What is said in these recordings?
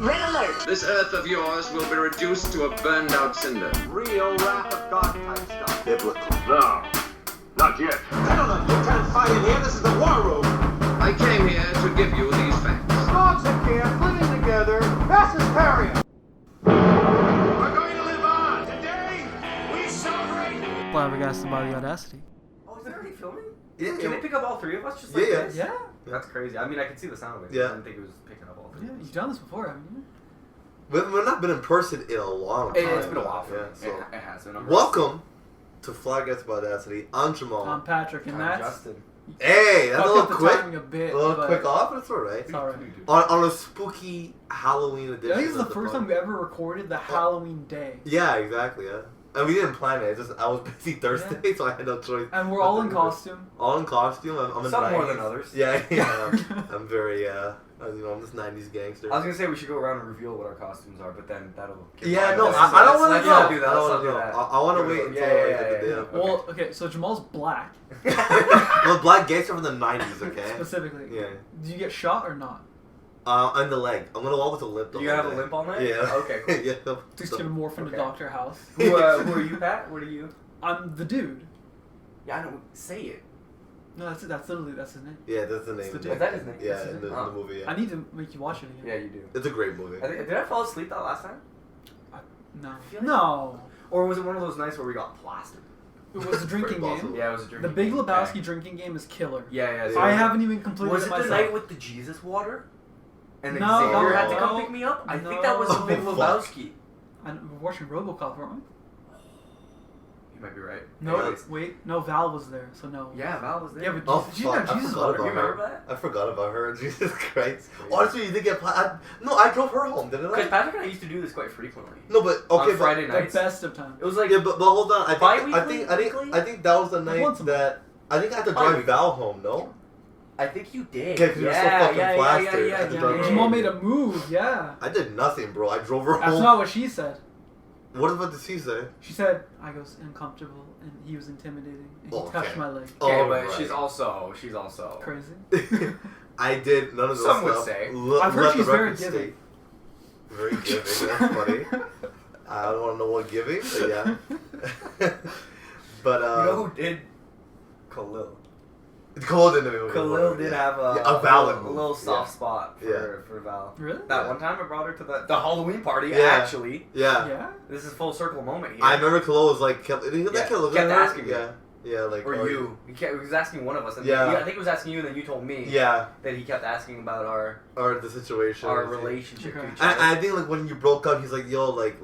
Red alert! This Earth of yours will be reduced to a burned-out cinder. Real wrath of God type stuff. Biblical. No, not yet. Gentlemen, you can't fight in here. This is the war room. I came here to give you these facts. Dogs and cats living together. Mass hysteria. We're going to live on. Today, we celebrate. Flabbergasted by the Audacity. Oh, is it already filming? Yeah. Can they pick up all three of us just like Yeah, this? Yeah. That's crazy. I mean, I can see the sound of it. Yeah. I didn't think it was picking up all three. Yeah, you've done this before, haven't you? We've not been in person in a long time. It's been a while for me. So. It has been. Welcome to Flabbergasted by Audacity. I'm Jamal. I'm Patrick, and that's... Justin. Hey, that's a fucked little up the quick. timing a bit, A little but quick off, but it's alright. It's alright. On a spooky Halloween edition. I think this is of the first time we ever recorded the Halloween day. Yeah, exactly, yeah. And we didn't plan it. I was busy Thursday, so I had no choice. And we're all in costume. All in costume. I'm in Some 90s. more than others. Yeah, yeah. I'm very, I'm this 90s gangster. I was gonna say we should go around and reveal what our costumes are, but then that'll. Yeah, Get no, let's- I don't want let's to not know. do that. I Let's don't not want do to know. that. I want to wait until Yeah, I get the yeah. day. Well, okay, so Jamal's black, Well, black gangster from the 90s, okay? specifically. Yeah. Do you get shot or not? On the leg. I'm gonna walk with a limp. You gonna have a limp all night? Yeah. Okay, cool. Yeah. Just gonna morph into Okay. Dr. House. Who are you, Pat? What are you? I'm the dude. Yeah, I don't say it. No, that's literally, that's his name. Yeah, that's the name. It's the Is dude. that his name? Yeah, That's in his the, name. in the movie, yeah. I need to make you watch it again. Yeah, you do. It's a great movie. Did I fall asleep that last time? No. feel like- No. Or was it one of those nights where we got plastered? It was a drinking Very game. possible. Yeah, it was a drinking The Big game. Lebowski drinking game is killer. Yeah, yeah. I haven't even completed Was it it myself. the night with the Jesus water? And then No. Xavier had to come No. pick me up? I No. think that was the Big Oh, Lebowski. We're watching RoboCop, aren't we? You might be right. No, Anyways. wait. No, Val was there, so no. Yeah, Val was there. Yeah, but Oh, Jesus, fuck. I Jesus forgot was about You remember her. that? I forgot about her. Jesus Christ. Crazy. Honestly, you did get... No, I drove her home, didn't Because I? Patrick and I used to do this quite frequently. No, but... Okay, on Friday The nights. best of times. It was like... Yeah, but hold on. I Bi-weekly? think that was the night once a month. that... I think I had to drive Bi-weekly. Val home, no? I think you did. Yeah, 'cause you were so fucking plastered. I had to drive her Jamal home. made a move, yeah. I did nothing, bro. I drove her That's home. not what she said. What about the she say? She said I was uncomfortable and he was intimidating and he Okay. touched my leg. Okay, Oh, but right. she's also Crazy. I did none of those Some would stuff. say. I've heard Let the she's very record giving. state. Very giving. That's funny. I don't want to know what giving, but yeah. But You know who did? Khalil. Khalil didn't Khalil did have a valid a move. little soft Yeah. spot for Val. Really? That Yeah. one time I brought her to the Halloween party, Yeah. actually. Yeah. Yeah? This is full circle moment here. I remember Khalil was like, kept Yeah, Khalil, kept asking me. Yeah. Yeah, like. Or are you. He was asking one of us. And Yeah. I think he was asking you, and then you told me Yeah. that he kept asking about our Or the situation. relationship Okay. to each other. I think like when you broke up, he's like, yo, like,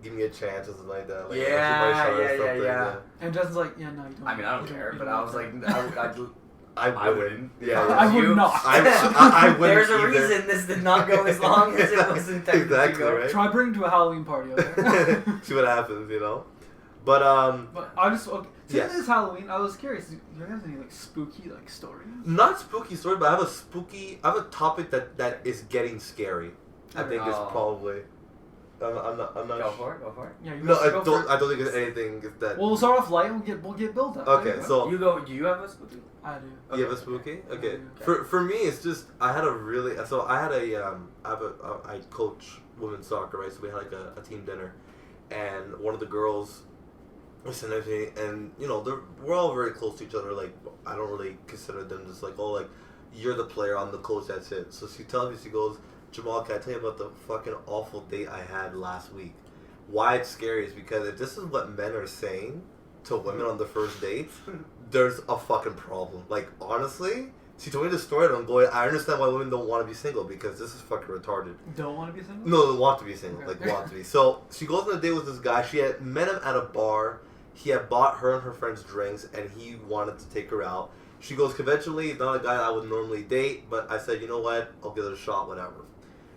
give me a chance or something like that. Like, Yeah, shoot my shot or yeah, something, yeah. And Justin's like, yeah, no, you don't. I mean, I don't you care, you but don't I was want like, that. I wouldn't. Yeah. I yeah. would You- not. I wouldn't There's a either. reason this did not go as long as it was intended Exactly, to go. right? Try bringing to a Halloween party, okay? See what happens, you know. But But I just, okay, since Yes. it's Halloween, I was curious, do you have any, like, spooky, like, stories? not spooky story, but I have a topic that is getting scary. I think is Oh. probably. I'm not. Go for it, go for it. Yeah, you No, go- I go don't. for it. I don't think there's anything that. Well, we'll start off light and we'll get build up. Okay, There you go. so You go, do you have a spooky? I do. you have a Okay. spooky. Okay. Okay. For me, it's just I had a really I coach women's soccer, right? So we had like a team dinner, and one of the girls was sitting next to me, and you know we're all very close to each other. Like I don't really consider them just like, oh, like you're the player, I'm the coach, that's it. So she tells me, she goes, Jamal, can I tell you about the fucking awful date I had last week? Why it's scary is because if this is what men are saying to women on the first date, there's a fucking problem. Like, honestly, she told me the story and I'm going, I understand why women don't want to be single because this is fucking retarded. Don't want to be single? No, they want to be single. Okay. Like, want to be. So, she goes on a date with this guy. She had met him at a bar. He had bought her and her friends drinks and he wanted to take her out. She goes, conventionally, not a guy I would normally date, but I said, you know what, I'll give it a shot, whatever.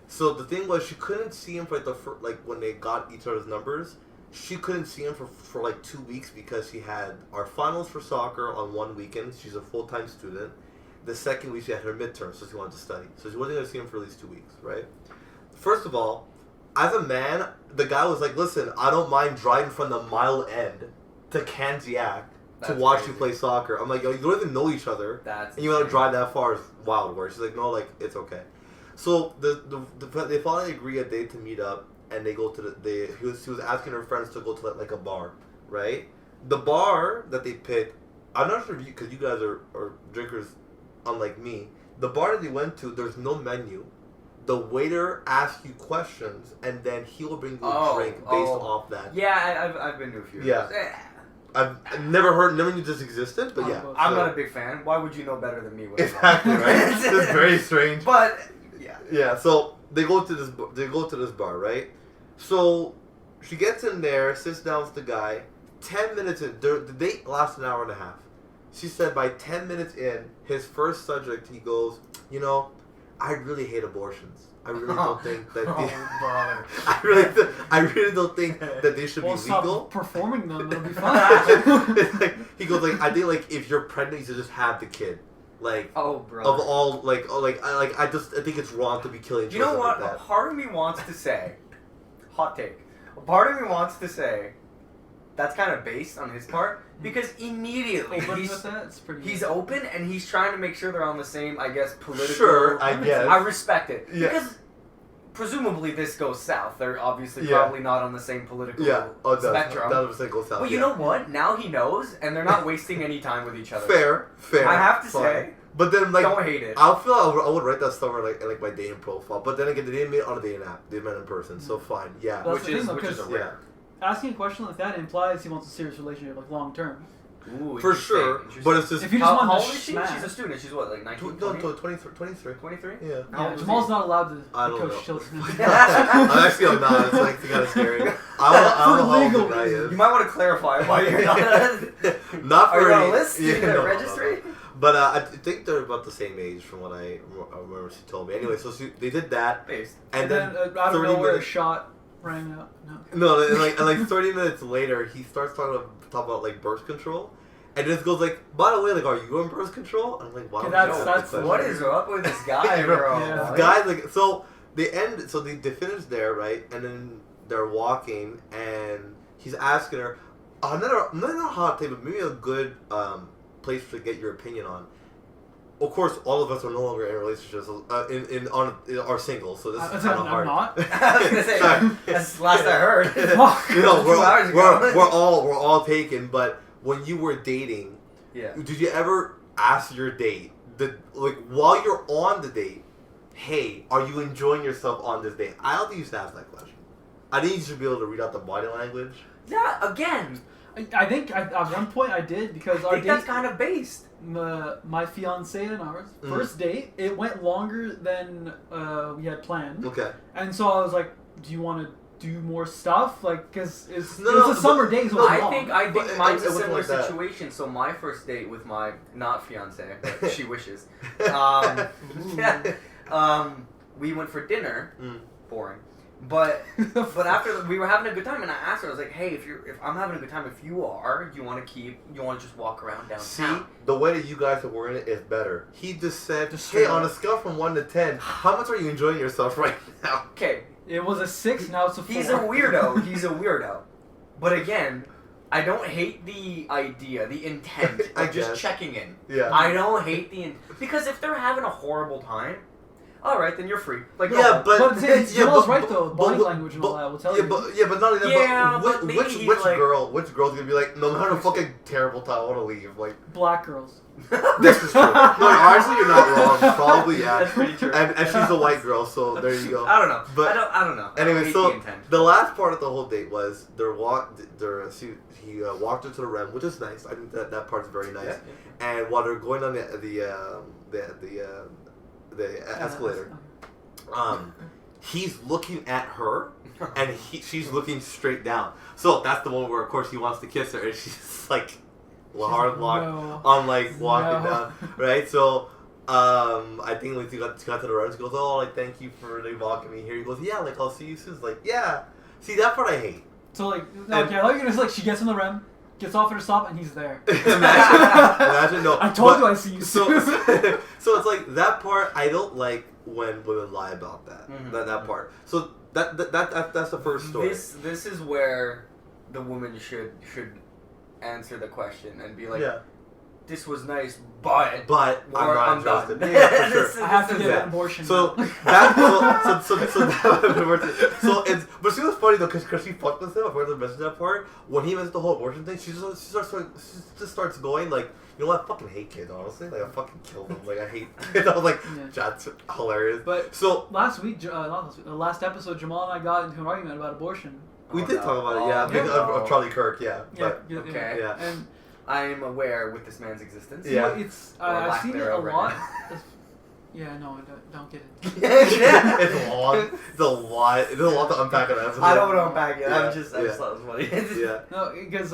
So the thing was, she couldn't see him for like when they got each other's numbers. She couldn't see him for like 2 weeks because she had our finals for soccer on one weekend. She's a full-time student. The second week she had her midterm, so she wanted to study. So she wasn't going to see him for at least 2 weeks, right? First of all, as a man, the guy was like, listen, I don't mind driving from the Mile End to Candiac to That's watch crazy. you play soccer. I'm like, yo, you don't even know each other. That's And you want to insane. drive that far is wild work. She's like, no, like, it's okay. So they finally agree a date to meet up, and they go to he was asking her friends to go to like a bar, right? The bar that they picked, I'm not sure if because you guys are drinkers, unlike me. The bar that they went to, there's no menu. The waiter asks you questions, and then he will bring you a drink based off that. Yeah, I've been to a few. Yeah. Of those. I've never knew this existed, but yeah. I'm not a big fan. Why would you know better than me? What Exactly, right? It's very strange. But yeah. Yeah, so they go to this bar, right? So she gets in there, sits down with the guy. 10 minutes in, the date lasts an hour and a half. She said by 10 minutes in, his first subject, he goes, you know, I really hate abortions. I really don't think that brother. I really don't think that they should be legal. Stop performing them, it'll be fine. It's like, he goes like, I think like if you're pregnant, you should just have the kid. Like brother. Of all I think it's wrong to be killing. You know what? Like that. A part of me wants to say, hot take. A part of me wants to say, that's kind of based on his part because immediately he's open and he's trying to make sure they're on the same, I guess, political. Sure, I guess. I respect it Yes. because presumably this goes south. They're obviously probably not on the same political spectrum. That goes south. But you know what? Now he knows, and they're not wasting any time with each other. Fair. I have to say. But then, like, don't hate it. I feel I would write that somewhere like my dating profile. But then again, they didn't meet on a dating app. They met in person, so fine. Yeah, That's which is a rare. Asking a question like that implies he wants a serious relationship, like long term. Ooh, for sure. But it's just if you just want how to old is she? smash. She's a student. She's what, like 19, 23. 23? Yeah. Yeah, Jamal's not allowed to I don't coach know. children. I'm not. It's like kind of scary. I don't know how old the guy is. You might want to clarify why you're not. Not for Are you on a any- list? Yeah, In the no, registry? no. But I think they're about the same age from what I remember she told me. Anyway, so they did that. Based. And then out of 30 nowhere, a minutes. shot rang out. No. No, and like 30 minutes later, he starts talking about like birth control, and just goes like, "By the way, like, are you on birth control?" And I'm like, "Wow, Okay, that's What is up with this guy, bro? Yeah. This guy like so they finish there, right, and then they're walking, and he's asking her another hot take, but maybe a good place to get your opinion on. Of course, all of us are no longer in relationships, are single, so this is kind of hard. I'm not. I was gonna say that's the last I heard. You know, 2 hours ago. we're all taken. But when you were dating, did you ever ask your date while you're on the date, hey, are you enjoying yourself on this date? I don't think you should ask that question. I think you should be able to read out the body language. Yeah, again. I think at one point I did because I think that's kind of based. My fiance and ours first date, it went longer than we had planned. Okay. And so I was like, "Do you want to do more stuff?" Like, because it's No, a summer date, so I long. think But mine's it a wasn't similar like that. situation. So my first date with my not fiance, but she wishes. We went for dinner. Boring. But after we were having a good time, and I asked her, I was like, "Hey, if I'm having a good time, if you are, do you want to just walk around downtown?" See, the way that you guys are wording it is better. He just said, Just "Hey, straight on a up. scale from 1 to 10, how much are you enjoying yourself right now?" Okay, It was a 6, now it's a 4. he's a weirdo. But again, I don't hate the idea, the intent I of just guess. checking in. Yeah. I don't hate because if they're having a horrible time, all right, then you're free. Like, go Yeah, home. But Jamal's right though. Body language and all that will tell you. But not only that. Yeah, but but maybe which he's which like- girl's gonna be like, no matter fucking terrible time, I want to leave. Like, Black girls. this is true. No, honestly, you're not wrong. Probably yeah. That's pretty true. And she's a white girl, so there you go. I don't know. But I don't know. I anyway, hate so the intent. the last part of the whole date was he walked her to the REM, which is nice. I think that part's very nice. Yeah. And while they're going on the escalator, he's looking at her, and she's looking straight down. So that's the one where, of course, he wants to kiss her, and she's just like hard locked on like walking down, right? So I think when he got to the road, he goes, "Oh, like thank you for like, walking me here." He goes, "Yeah, like I'll see you soon." It's like, yeah. See, that part I hate. So like, I thought you were gonna say like she gets on the REM, gets off at her stop, and he's there. Imagine no. I told you I'd see you soon. So it's like that part I don't like when women lie about that. That part. So that's the first story. This is where the woman should answer the question and be like, this was nice, but I'm not I'm interested. done. Yeah, for sure. I have to This get is an abortion. So now. that so it's but see what's funny though because she fucked with him. I forgot to mention that part. When he mentioned the whole abortion thing, she just starts going like, you know what? I fucking hate kids. Honestly, like I fucking kill them. Like I hate. And I was like, Yeah. that's hilarious. But So last week, not last week, the last episode, Jamal and I got into an argument about abortion. we Oh, did no. talk about it. Oh, Yeah, because no. of Charlie Kirk. Yeah. Yeah, But, Okay. yeah. And I am aware with this man's existence. Yeah. it's Or I've lack seen it a thereof right lot. now. Yeah, no, don't get it. it's long. It's a lot. It's a lot to unpack in that episode. I don't want to unpack it. Yeah. I just thought it was funny. Yeah. No, because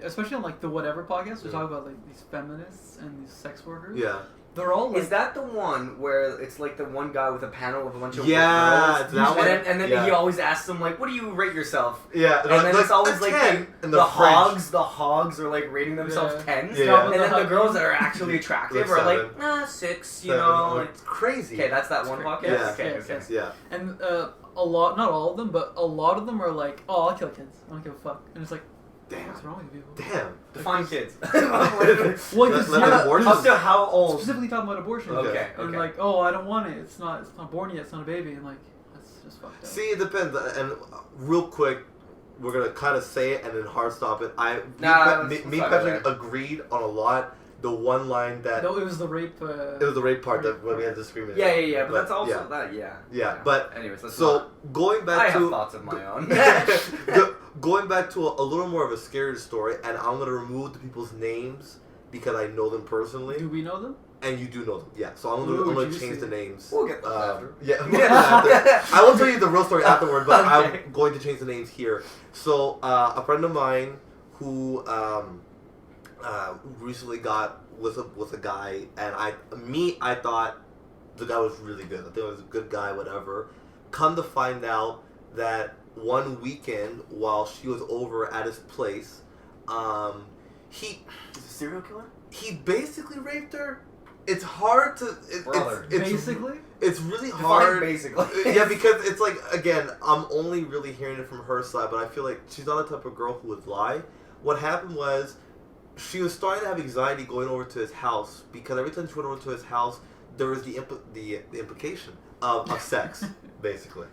especially on like the Whatever podcast, we Mm. talk about like these feminists and these sex workers. Yeah. They're all like, Is that the one where it's like the one guy with a panel of a bunch of Yeah, girls? it's that and one. then Yeah. he always asks them like, "What do you rate yourself?" Yeah. And then it's always a like 10 in the fridge. hogs. The hogs are like rating themselves Yeah. tens, Yeah. and then the girls that are actually attractive Like are like, 7. 6. You Seven. know, Like, it's crazy. okay, that's that one It's podcast. crazy. Yeah. Okay, Yes, okay. yes. Yeah. and a lot, not all of them, but a lot of them are like, oh, I'll kill kids. I don't give a fuck. And it's like, Damn. what's wrong with you people? Damn. Define kids. Well, Let- because let abortion- Up to how old? specifically talking about abortion. Okay. And like, oh, I don't want it. It's not born yet. It's not a baby. And like, that's just fucked up. See, it depends. And real quick, we're gonna kind of say it and then hard stop it. Nah, me let's and talk Patrick about agreed on a lot. The one line that No, it was the rape. it was the rape part that when we had disagreement. Yeah, but that's also that. Yeah, but anyways, let's so not. going back I to have thoughts of my own. going back to a little more of a scary story, and I'm gonna remove the people's names because I know them personally, Do we know them? and you do know them. Yeah, so I'm Who gonna would you change say? the names. We'll get those after. Yeah, we'll get those after. I will tell you the real story afterward, but Okay. I'm going to change the names here. So a friend of mine who recently got with a guy, and I thought the guy was really good. I think it was a good guy, whatever. Come to find out that one weekend while she was over at his place, he Is a serial killer? he basically raped her. It's hard to Brother. it's Basically. it's really Define hard. basically. Yeah, because it's like, again, I'm only really hearing it from her side, but I feel like she's not the type of girl who would lie. What happened was, she was starting to have anxiety going over to his house because every time she went over to his house, there was the implication of sex, basically,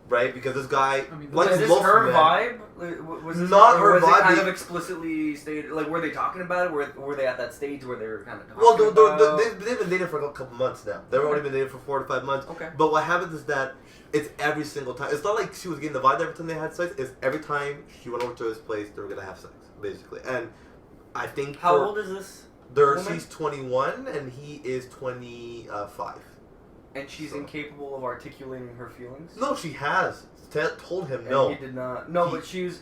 right? Because this guy, I mean, like Was this most her men- vibe? Was this Not or her was vibe, it kind be- of explicitly stated? Like, were they talking about it? Were they at that stage where they were kind of talking Well, about they've been dating for a couple months now. They've already been dating for 4 to 5 months. Okay. But what happens is that it's every single time. It's not like she was getting the vibe every time they had sex. It's every time she went over to his place, they were gonna have sex, basically. And I think How old is this? woman? She's 21 and he is 25. And she's So- incapable of articulating her feelings? No, she has told him And no. he did not. No, He- but she was...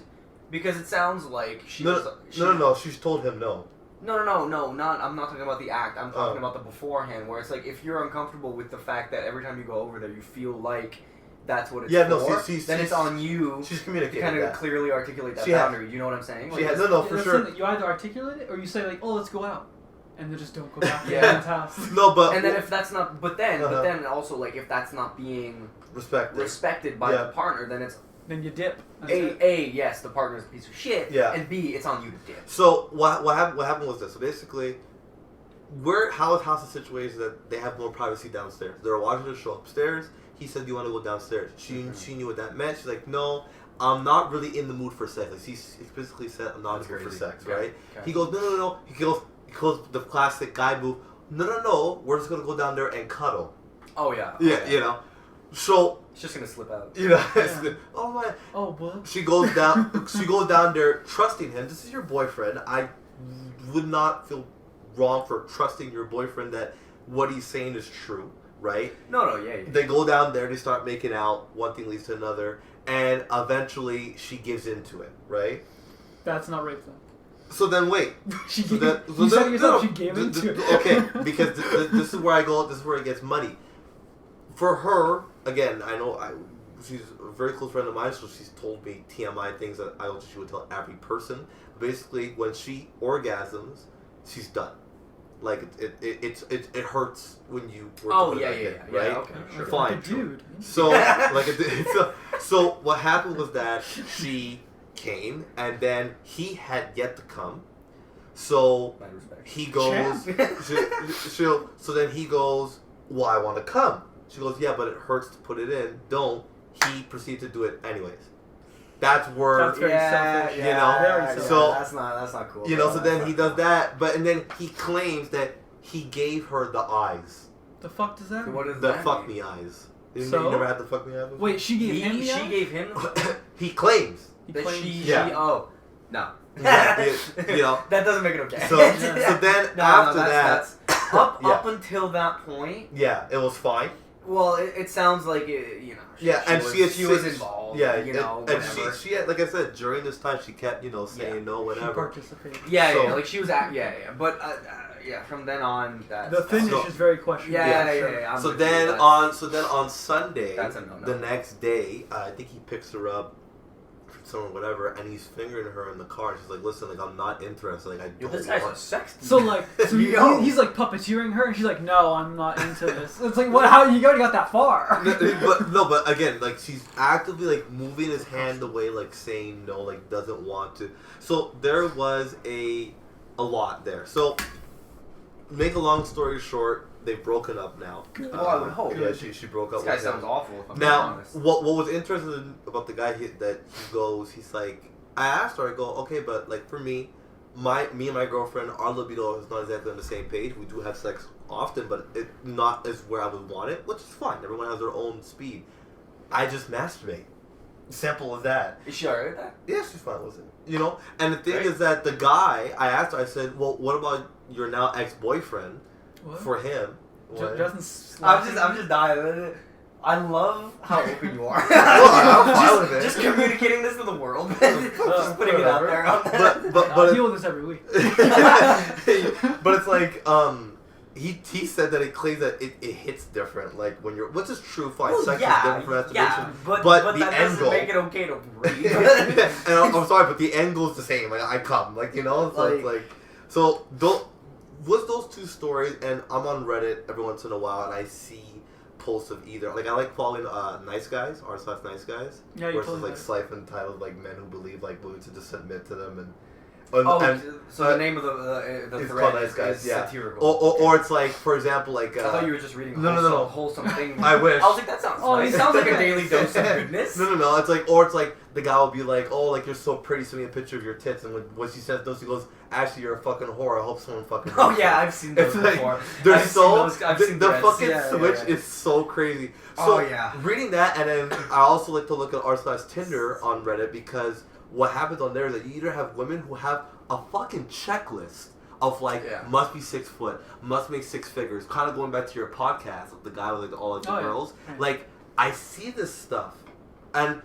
Because it sounds like she No, was... no. She's told him no. No, not... I'm not talking about the act. I'm talking Oh. about the beforehand, where it's like, if you're uncomfortable with the fact that every time you go over there, you feel like that's what it's Yeah, no, for, she's- then it's on you She's to communicating kind of that. clearly articulate that She has- boundary. You know what I'm saying? She has, it's- no, for That's sure. something you either articulate it or you say like, oh, let's go out, and then just don't go back to Yeah. your man's house. No, but And then if that's not... But then Uh-huh. also, like, if that's not being respect. respected by Yeah. the partner, then it's Then you dip. That's it. yes, the partner's a piece of shit. Yeah. And B, it's on you to dip. So what happened was this. So basically, how his house is situated is that they have more privacy downstairs. They were watching the show upstairs. He said, "Do you want to go downstairs?" She knew what that meant. She's like, "No, I'm not really in the mood for sex." Like he basically said, "I'm not in That's the mood for crazy. sex," Yeah. right? Okay. He goes, "No." He goes the classic guy move. No. We're just gonna go down there and cuddle. Oh yeah. Yeah, you know. So It's just gonna slip out. you know, Yeah. oh my. Oh, what? She goes down. She goes down there, trusting him. This is your boyfriend. I would not feel wrong for trusting your boyfriend that what he's saying is true, right? No, yeah. They go down there. They start making out. One thing leads to another, and eventually she gives into it, right? That's not rape though. So then wait. She So gave, then, you said yourself she gave th- into th- it. Okay, because this is where I go. This is where it gets muddy. For her, again, I know she's a very close friend of mine, so she's told me TMI things that I don't think she would tell every person. Basically, when she orgasms, she's done. Like it hurts when you were to Oh put it yeah, back yeah, in, yeah. right? Okay, sure. Like Fine. a dude. So so what happened was that she came and then he had yet to come. So Mad respect. he goes. So then he goes. Well, I want to come. She goes, yeah, but it hurts to put it in. Don't. He proceeds to do it anyways. That's where That's very selfish. you know. Very selfish. So that's not cool. you know. So then That's he not does that, and then he claims that he gave her the eyes, The fuck does that cool. mean? What does the that fuck mean? me eyes. You So? never had the fuck me eyes. before? Wait, she gave him the She eye? gave him. He claims. He That claims- Yeah. Oh, no. Yeah, you know. That doesn't make it okay. So then after that's Yeah. up until that point. yeah, it was fine. Well, it sounds like it, you know. Yeah, and she was involved. Yeah, you know, and whatever. she had, like I said, during this time she kept saying Yeah. no, She whatever. participated. Yeah, So- yeah, like she was at, yeah, but yeah, from then on, that The finish So- is very questionable. Yeah, for sure. yeah, yeah. I'm So with you, then that's- on Sunday, That's a no-no. the next day, I think he picks her up somewhere, whatever, and he's fingering her in the car. And she's like, "Listen, like I'm not interested. Like I Yo, don't this guy's a want." sex. So like, so Yo. he's like puppeteering her, and she's like, "No, I'm not into this." It's like, what? How you already got that far? But again, like she's actively like moving his hand away, like saying no, like doesn't want to. So there was a lot there. So make a long story short, they've broken up now. Oh, I would hope. Yeah, she broke up This guy with him. sounds awful. If I'm being Now, honest. what was interesting about the guy that he goes, he's like, I asked her, I go, okay, but like for me and my girlfriend, our libido is not exactly on the same page. We do have sex often, but it not as where I would want it, which is fine. Everyone has their own speed. I just masturbate. Simple as that. Is she alright with that? Yeah, she's fine with it. You know? And the thing Great. is that the guy, I asked her, I said, well, what about your now ex-boyfriend? What? For him. What? Doesn't I'm just dying. I love how open you are. I'm fine with it. Just communicating this to the world. Just putting it out whatever. there. But I deal with this every week. but it's like he said that it claims that it hits different, like when you're, which is true, fine. Well, Sex yeah, is different from masturbation. yeah, but the that end doesn't goal, make it okay to breathe. and I'm sorry, but the end goal is the same. Like I come, like so it's like so. Was those two stories, and I'm on Reddit every once in a while, and I see posts of either. Like I like following nice guys, r/nice guys, Yeah, you versus told me like that. siphon titled like men who believe like women to just submit to them and. So the name of the it's thread called Nice Guys, is yeah. satirical. Or it's like, for example, like I thought you were just reading a No. wholesome thing. I wish. I was like, that sounds nice. he- Sounds like a daily dose of goodness. No. It's like, or it's like the guy will be like, "Oh, like you're so pretty, send me a picture of your tits." And when she says those, he goes, "Actually, you're a fucking whore. I hope someone fucking." Oh hurts yeah, you." I've seen those It's like before. they're I've so seen those, I've the, seen the threads. fucking Yeah, switch yeah. is so crazy. So Oh, yeah. reading that, and then I also like to look at r/Tinder on Reddit because what happens on there is that you either have women who have a fucking checklist of like must be 6 foot, must make 6 figures. Kind of going back to your podcast with the guy with like all of the girls. Yeah. Like I see this stuff, and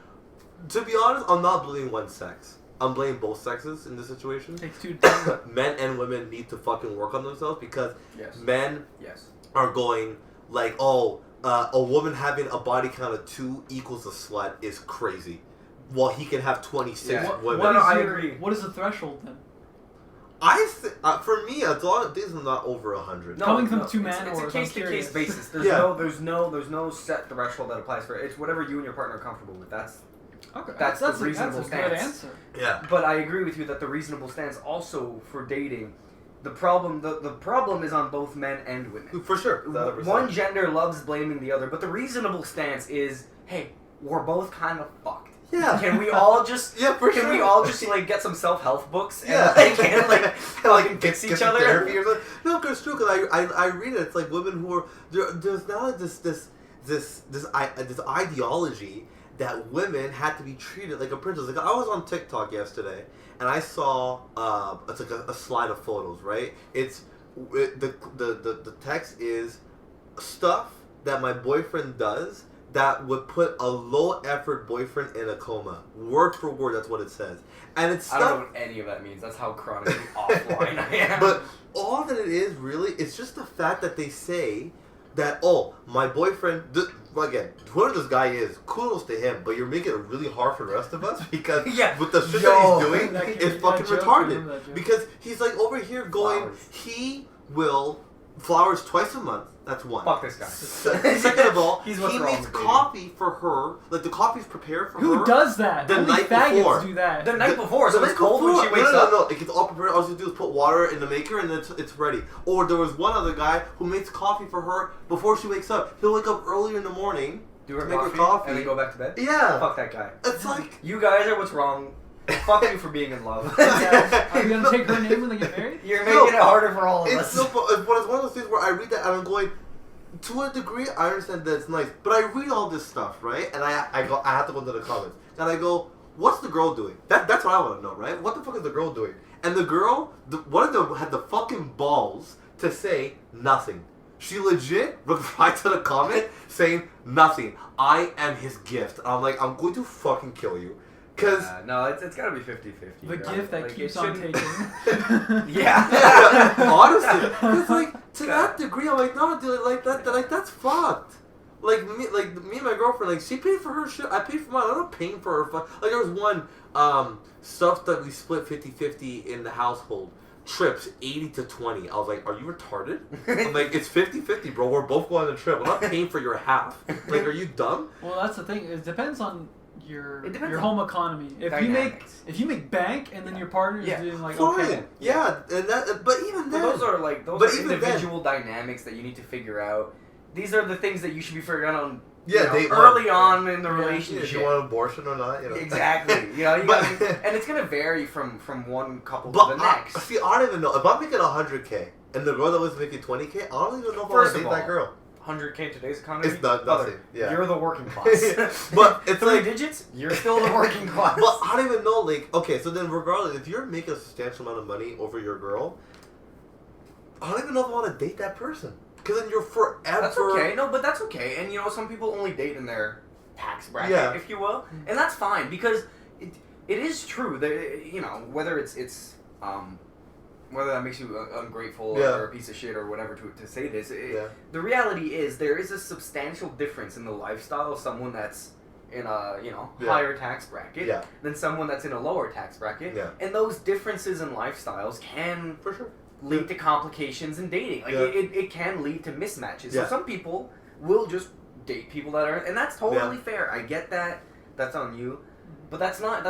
to be honest, I'm not blaming one sex. I'm blaming both sexes in this situation. Takes two to tango. Men and women need to fucking work on themselves because Yes. men Yes. are going like, oh, a woman having a body count of 2 equals a slut is crazy. Well, he can have 26 Yeah. women. What No, is I your- agree. What is the threshold then? For me, as long as this is not over 100. No, Coming from no, two it's men, a or case to case basis. There's Yeah. there's no set threshold that applies for it. It's whatever you and your partner are comfortable with. That's Okay, That's the a reasonable good stance. answer. Yeah. But I agree with you that the reasonable stance also for dating, the problem is on both men and women. For sure. 100%. One gender loves blaming the other, but the reasonable stance is, hey, we're both kind of fucked. Yeah. Can we all just Yeah, for can sure. we all just like get some self-help books and Yeah. like fix each some other? therapy or something. No, because it's true. Because I read it. It's like women who are there's now this ideology that women had to be treated like a princess. Like I was on TikTok yesterday and I saw it's like a slide of photos. Right? The text is stuff that my boyfriend does that would put a low-effort boyfriend in a coma. Word for word, that's what it says. And it's I stuff... don't know what any of that means. That's how chronically offline I am. But all that it is, really, it's just the fact that they say that, oh, my boyfriend... Again, whoever this guy is, kudos to him, but you're making it really hard for the rest of us because Yeah. with the shit Yo. that he's doing, That it's joke, fucking remember retarded. that joke. Because he's like over here going, Flowers. he will flowers twice a month. That's one. Fuck this guy. Second of all, He's he what's wrong makes with dating. coffee for her. Like the coffee's prepared for her. Who does that? The Only night faggots before. do that. The night before, so The it's night cold when she before. wakes up. No. It gets all prepared. All you do is put water in the maker and then it's ready. Or there was one other guy who makes coffee for her before she wakes up. He'll wake up earlier in the morning. Do her Make her coffee, coffee. and then go back to bed? Yeah. Fuck that guy. It's like... You guys are what's wrong. Fuck you for being in love. Are you gonna take her name when they get married? You're making it harder for all of It's us. so but it's one of those things where I read that and I'm going, to a degree, I understand that it's nice, but I read all this stuff, right? And I have to go into the comments, and I go, what's the girl doing? That's what I want to know, right? What the fuck is the girl doing? And the girl, one of them had the fucking balls to say nothing. She legit replied to the comment saying nothing. I am his gift. And I'm like, I'm going to fucking kill you. Because... no, it's gotta be 50-50. The gift that Like, keeps it on shouldn't- taking. Yeah. honestly, it's like to that degree, I'm like, no, dude, like that's fucked. Like me and my girlfriend, like she paid for her shit, I paid for mine. I'm not paying for her. Like there was one stuff that we split 50-50 in the household. Trips 80-20. I was like, are you retarded? I'm like, it's 50-50, bro. We're both going on the trip. I'm not paying for your half. Like, are you dumb? Well, that's the thing. It depends on your It depends your on home economy. If dynamics. you make bank and then your partner is Yeah. doing like Fine. okay. Yeah, and that. But even But then, those are like But those are even individual dynamics that you need to figure out. These are the things that you should be figuring out on Yeah, you know, day early one. on in the Yeah. relationship. if you want an abortion or not, you know. Exactly. You know, you But- gotta, and it's gonna vary from one couple But to the next. see, I don't even know if I'm making 100K and the girl that was making 20K. I don't even know if I want First to of date that all, girl. 100K today's economy. It's not Brother, nothing. Yeah. You're the working class. But it's 3 like- digits. You're still the working class. But I don't even know. Like, okay, so then regardless, if you're making a substantial amount of money over your girl, I don't even know if I want to date that person. Because then you're forever. That's okay. No, but that's okay. And you know, some people only date in their tax bracket, Yeah. if you will, and that's fine because it is true that you know whether it's whether that makes you ungrateful Yeah. or a piece of shit or whatever to say this. Yeah. The reality is there is a substantial difference in the lifestyle of someone that's in a Yeah. higher tax bracket Yeah. than someone that's in a lower tax bracket, Yeah. and those differences in lifestyles can For sure. lead to complications in dating. Like Yeah. it can lead to mismatches. Yeah. So some people will just date people that are, and that's totally fair. I get that. That's on you, but that's not.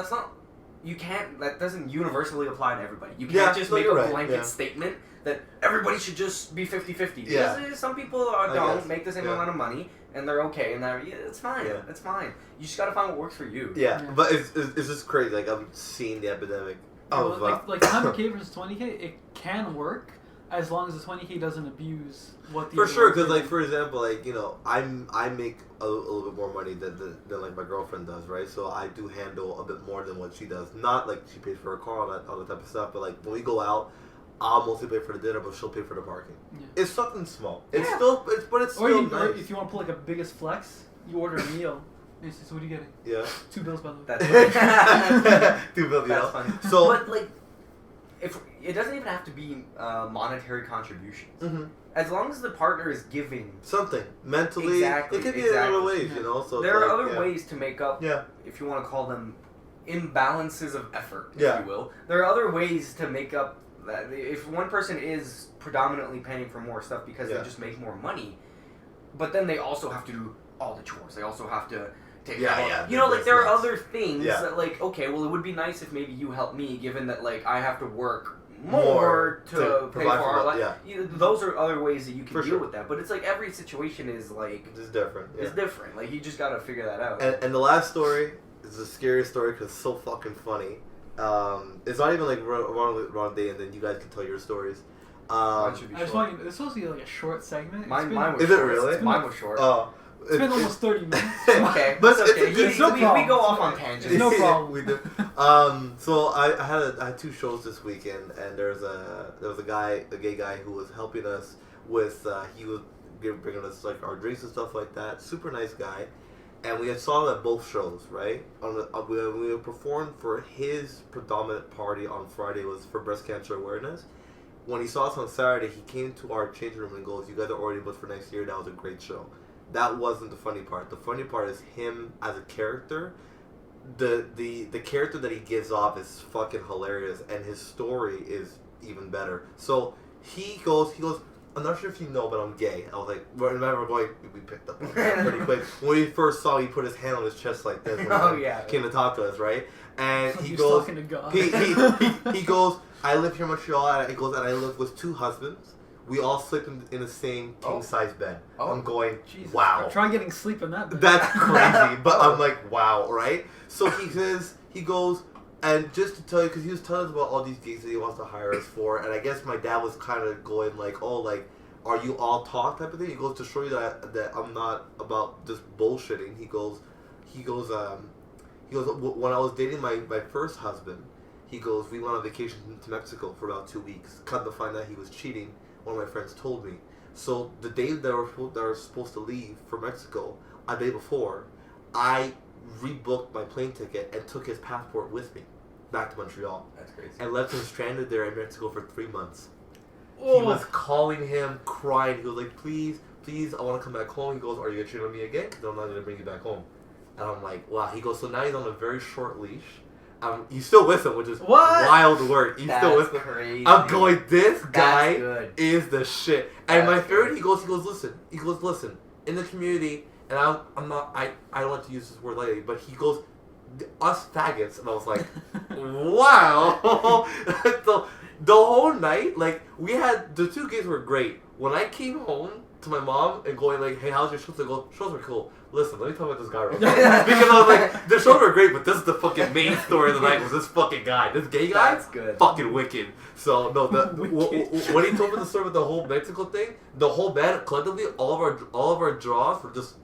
You can't. That doesn't universally apply to everybody. You can't Yeah, just no, make a you're right, blanket yeah. statement that everybody should just be 50-50. Yeah. Because some people I don't guess, make the same yeah. amount of money and they're okay and that it's fine. Yeah. It's fine. You just gotta find what works for you. Yeah. Yeah. But it's just crazy. Like, I'm seeing the epidemic Well, of. like 100K versus 20K, it can work as long as the 20K doesn't abuse what the For other sure, one's because like doing. for example, like I make a little bit more money than like my girlfriend does, right? So I do handle a bit more than what she does. Not like she pays for her car, all that type of stuff, but like when we go out, I'll mostly pay for the dinner, but she'll pay for the parking. Yeah. It's something small. It's Yeah. still, but it's Or, still or nice. if you want to put like a biggest flex, you order a meal. And she says, what are you getting? Yeah. $2 by the way. That's funny. $2 billion. That's funny. So but like, if it doesn't even have to be monetary contributions. mhm. As long as the partner is giving, something mentally, Exactly, it could be in other exactly. ways, you know. So there it's are like, other yeah. ways to make up, Yeah. if you want to call them imbalances of effort, if Yeah. you will. There are other ways to make up that. If one person is predominantly paying for more stuff because Yeah. they just make more money, but then they also have to do all the chores. They also have to take Yeah, care of yeah, you know, like that's there are nuts. other things Yeah. that like, okay, well it would be nice if maybe you help me given that like I have to work More more to to pay for provide for our what- life. Those are other ways that you can For deal sure. with that. But it's like every situation is like It's just different. Yeah. it's different. Like you just gotta figure that out. And the last story is the scariest story because it's so fucking funny. It's not even like wrong day, and then you guys can tell your stories. Mine should be I just short. want you, it's supposed to be like a short segment. Mine was Is it short. really? Mine was short. It's been almost 30 minutes. Okay, But it's it's okay. a good- It's no we problem. go off on tangents. No problem. We do. So I had 2 shows this weekend, and there was a gay guy who was helping us with. He was bringing us like our drinks and stuff like that. Super nice guy, and we had saw him at both shows. Right, we performed for his predominant party on Friday was for breast cancer awareness. When he saw us on Saturday, he came to our changing room and goes, "You guys are already booked for next year. That was a great show." That wasn't the funny part. The funny part is him as a character. The character that he gives off is fucking hilarious, and his story is even better. So he goes, I'm not sure if you know, but I'm gay. I was like, remember we picked up on that pretty quick. When we first saw, he put his hand on his chest like this when he came to talk to us, right? And he goes, talking to God. he goes, I live here in Montreal, and he goes, and I live with 2 husbands. We all sleep in the same king-size bed. I'm going, Jesus, wow. try getting sleep in that bed. That's crazy, but I'm like, wow, right? So he goes, and just to tell you, because he was telling us about all these gigs that he wants to hire us for, and I guess my dad was kind of going like, oh, like, are you all talk type of thing? He goes, to show you that I'm not about just bullshitting. He goes, when I was dating my first husband, he goes, we went on vacation to Mexico for about 2 weeks. Come to find out he was cheating. One of my friends told me. So the day that we're supposed to leave for Mexico, a day before, I rebooked my plane ticket and took his passport with me back to Montreal. That's crazy. And left him stranded there in Mexico for 3 months. Oh. He was calling him, crying. He was like, please, I want to come back home. He goes, are you going to cheat on me again? Because I'm not going to bring you back home. And I'm like, wow. He goes, so now he's on a very short leash. He's still with him, which is wild word. He's still with him. Crazy. I'm going, this guy good. is the shit. And That's my favorite, good. he goes, listen, in the community, and I don't like to use this word lately, but he goes, us faggots, and I was like, wow. the whole night, like, we had, the 2 gigs were great. When I came home to my mom and going like, hey, how's your shows? I go, shows were cool. Listen, let me talk about this guy real quick. Because I was like, the shows were great, but this is the fucking main story of the night was this fucking guy. This gay guy? That's good. Fucking wicked. So, no, when he told me the story with the whole Mexico thing, the whole band, collectively, all of our jaws were just,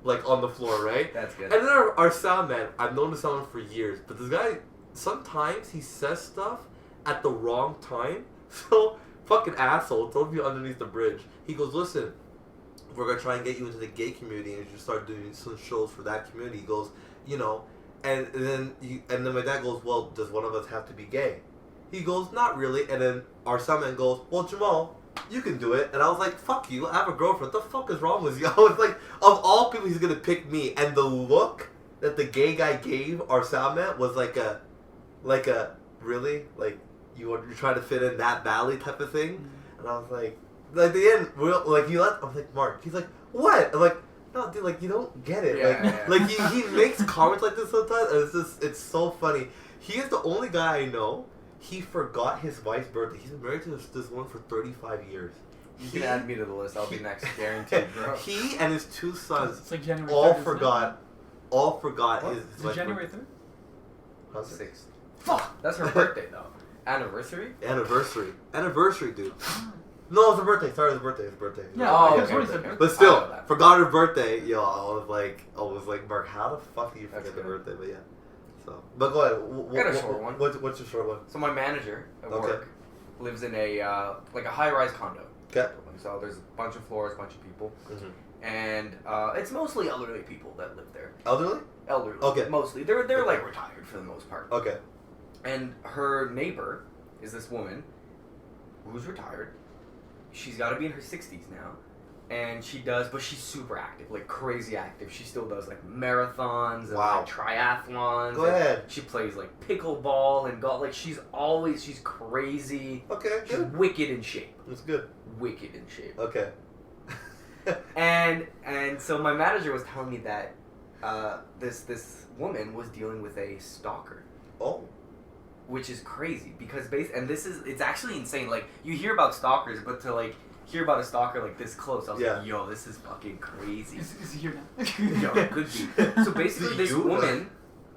like, on the floor, right? That's good. And then our sound man, I've known the sound man for years, but this guy, sometimes he says stuff at the wrong time. So, fucking asshole, told me underneath the bridge. He goes, listen, we're going to try and get you into the gay community and you start doing some shows for that community. He goes, you know, and then my dad goes, well, does one of us have to be gay? He goes, not really. And then our sound man goes, well, Jamal, you can do it. And I was like, fuck you, I have a girlfriend. What the fuck is wrong with you? I was like, of all people, he's going to pick me. And the look that the gay guy gave our sound man was like a, really? Like, you're trying to fit in that valley type of thing? And I was like the end, he left. I'm like, Mark. He's like, what? I'm like, no, dude, like, you don't get it. Like he makes comments like this sometimes, and it's so funny. He is the only guy I know. He forgot his wife's birthday. He's been married to this woman for 35 years. You can add me to the list. I'll be next, guaranteed, bro. He and his 2 sons It's like January 3rd, all isn't forgot it? his Is it wife's January birthday. 3rd? 6th. Fuck! That's her birthday, though. Anniversary? Anniversary, dude. No, it's her birthday. Sorry, it's her birthday. Yeah, Oh, because okay, what is okay. it? But I know still, that. forgot her birthday. Yo, I was like, Mark, how the fuck do you forget That's the good. birthday? But yeah. So, but go ahead. Got a short one. What's your short one? So my manager at Okay. work lives in a like a high-rise condo. Okay. So there's a bunch of floors, a bunch of people, Mm-hmm. and it's mostly elderly people that live there. Elderly? Elderly. Okay. Mostly. They're like retired for the most part. Okay. And her neighbor is this woman who's retired. She's got to be in her 60s now. And but she's super active, like crazy active. She still does like marathons and Wow. like triathlons. Go and ahead. She plays like pickleball and golf. Like she's crazy. Okay, She's good. wicked in shape. That's good. Wicked in shape. Okay. And so my manager was telling me that this woman was dealing with a stalker. Oh. Which is crazy because it's actually insane. Like you hear about stalkers, but to like hear about a stalker like this close, I was like, yo, this is fucking crazy. Is he here now? Yo, it could be. So basically, this You? woman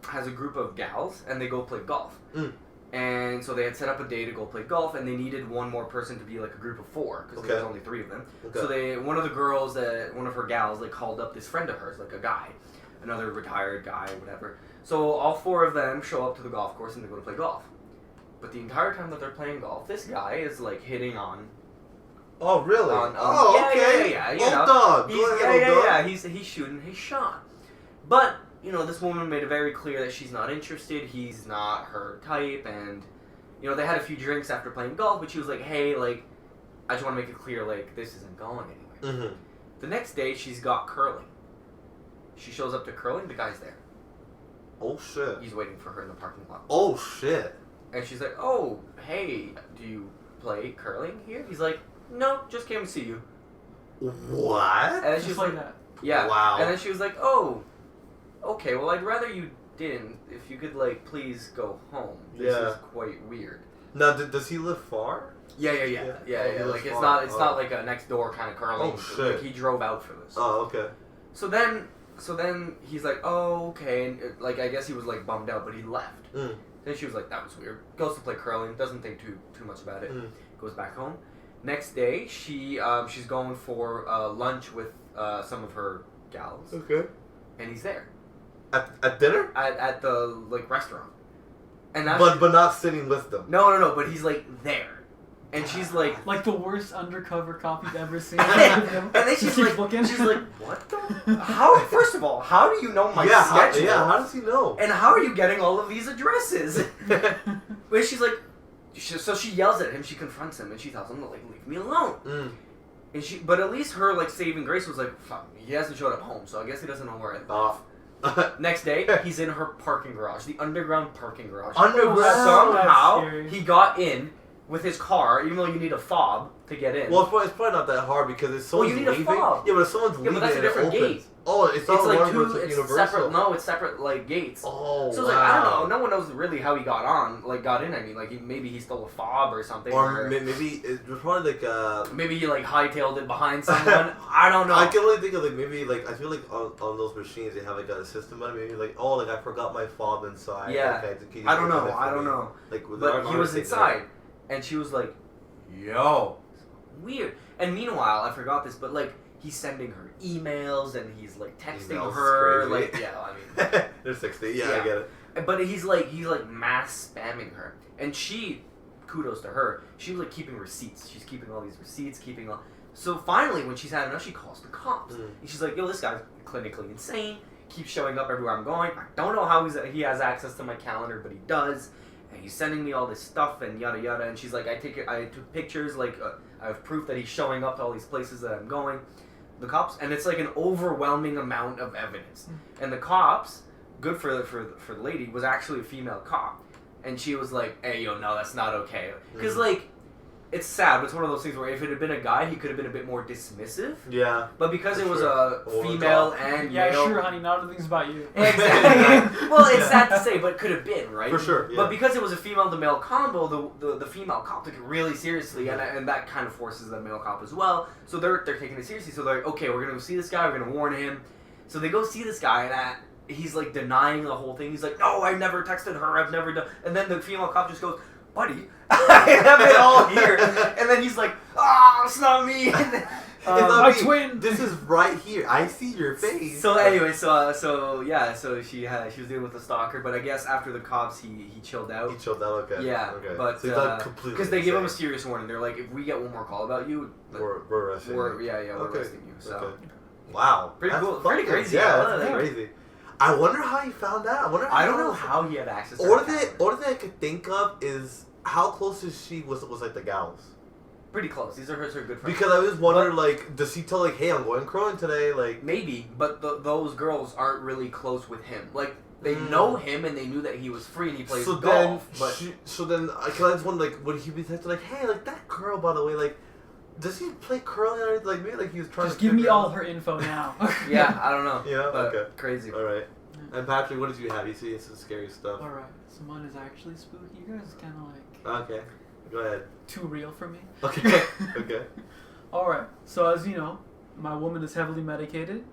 has a group of gals, and they go play golf. Mm. And so they had set up a day to go play golf, and they needed one more person to be like a group of 4 because there was only 3 of them. Okay. So one of her gals, like called up this friend of hers, like a guy, another retired guy, whatever. So all 4 of them show up to the golf course and they go to play golf. But the entire time that they're playing golf, this guy is like hitting on. Oh, really? Okay. Yeah. You know, dog. He's, Go ahead, old dog. He's shooting his shot. But, you know, this woman made it very clear that she's not interested. He's not her type. And, you know, they had a few drinks after playing golf. But she was like, hey, like, I just want to make it clear, like, this isn't going anywhere. Mm-hmm. The next day, she's got curling. She shows up to curling. The guy's there. Oh, shit. He's waiting for her in the parking lot. Oh, shit. And she's like, oh, hey, do you play curling here? He's like, no, just came to see you. What? And then she Just was like like, that. yeah. Wow. And then she was like, oh, okay, well, I'd rather you didn't. If you could, like, please go home. This Yeah. is quite weird. Now, does he live far? Yeah. Oh, he Like, lives it's far. not like a next door kind of curling. Oh, shit. Like, he drove out for this. Oh, okay. So then he's like, oh, okay, and like I guess he was like bummed out, but he left. Mm. Then she was like, that was weird. Goes to play curling, doesn't think too much about it. Mm. Goes back home. Next day, she's going for lunch with some of her gals, Okay. and he's there At dinner? at the like restaurant. And now But not sitting with them. no, but he's like there, and she's like. Like the worst undercover cop you've ever seen. And then she's like, looking. what the? How? First of all, how do you know my schedule? How does he know? And how are you getting all of these addresses? Where she's like, so she yells at him, she confronts him, and she tells him to like leave me alone. Mm. And but at least her like saving grace was like, fuck, he hasn't showed up home, so I guess he doesn't know where I live. Next day, he's in her parking garage, the underground parking garage. Underground? Somehow That's scary. he got in with his car, even though you need a fob to get in. Well, it's probably not that hard because if someone's you need a leaving. fob. Yeah, but if someone's leaving, but that's a and it different opens. gate. Oh, it's not It's like one two. where it's It's universal. separate. No, it's separate like gates. Oh, So it's like, I don't know. No one knows really how he got in. I mean, like maybe he stole a fob or something. Or maybe it was probably like maybe he like hightailed it behind someone. I don't know. I can only think of like maybe like I feel like on those machines they have like a system on it. Maybe like I forgot my fob inside. Yeah. Okay, can you I don't open know. it for I don't me? know. Like, But he was inside, and she was like, "Yo, weird." And meanwhile, I forgot this, but like he's sending her emails and he's like texting Emails, her. crazy. Like, yeah, I mean. They're 60. Yeah, Yeah. I get it. But he's like mass spamming her, and she, kudos to her, she was like keeping receipts. She's keeping all these receipts, keeping all. So finally, when she's had enough, she calls the cops, and she's like, "Yo, this guy's clinically insane. Keeps showing up everywhere I'm going. I don't know how he has access to my calendar, but he does, and he's sending me all this stuff and yada yada." And she's like, I took pictures, like I have proof that he's showing up to all these places that I'm going." The cops, and it's like an overwhelming amount of evidence, and the cops. Good for the lady was actually a female cop, and she was like, "Hey, yo, no, that's not okay." Because like, it's sad, but it's one of those things where if it had been a guy, he could have been a bit more dismissive. Yeah. But because For it was sure. a female and Yeah, male, sure, honey. Not everything's about you. exactly. Well, it's sad to say, but it could have been, right? For sure. Yeah. But because it was a female to male combo, the female cop took it really seriously, and that kind of forces the male cop as well. So they're taking it seriously. So they're like, okay, we're gonna go see this guy. We're gonna warn him. So they go see this guy, and he's like denying the whole thing. He's like, "No, I never texted her. I've never done." And then the female cop just goes, "Buddy, I have it all here." And then he's like, "Ah, it's not me." And then, It's not my me. twin. This is right here. I see your face. So anyway, so she was dealing with the stalker, but I guess after the cops, he chilled out. He chilled out. Okay. Yeah, Okay. but so he's not completely because they give him a insane. serious warning. They're like, if we get one more call about you, We're arresting. we're you. we're Okay. arresting you. So Okay. Wow. Pretty That's cool. Pretty fucking- crazy. Yeah, I that's love that. crazy. I wonder how he found out. I don't know how he had access. to Or her the camera. only thing I could think of is how close is she was like the gals. Pretty close. These are her good friends. Because I was wondering, like, does he tell like, "Hey, I'm going crowing today"? Like, Maybe, but those girls aren't really close with him. Like they know him and they knew that he was free and he plays so golf. then, so then, I just wonder, like, would he be texting like, "Hey, like that girl, by the way, like, does he play curling or anything? Like, maybe like he was trying Just to give me figure all out- her info now. Yeah, I don't know. Yeah, but okay. Crazy. All right. And Patrick, what did you have? You see some scary stuff. All right, so mine is actually spooky. You guys kind of like Okay, go ahead. too real for me. Okay. Okay. All right, so as you know, my woman is heavily medicated,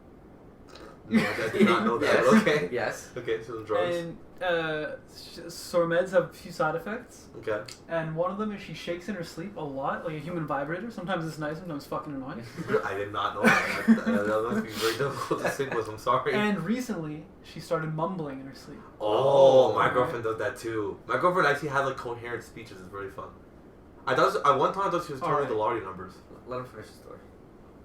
No, I did not know that. Yes. but Okay. Yes. Okay, so the drugs. and sore meds have a few side effects. Okay. And one of them is she shakes in her sleep a lot, like a human vibrator. Sometimes it's nice, sometimes fucking annoying. I did not know that. That must be very difficult to sleep with. I'm sorry. And recently, she started mumbling in her sleep. Oh, my Alright. girlfriend does that too. My girlfriend actually has like coherent speeches. It's very fun. At one time I thought she was telling me the lottery numbers. Let him finish the story.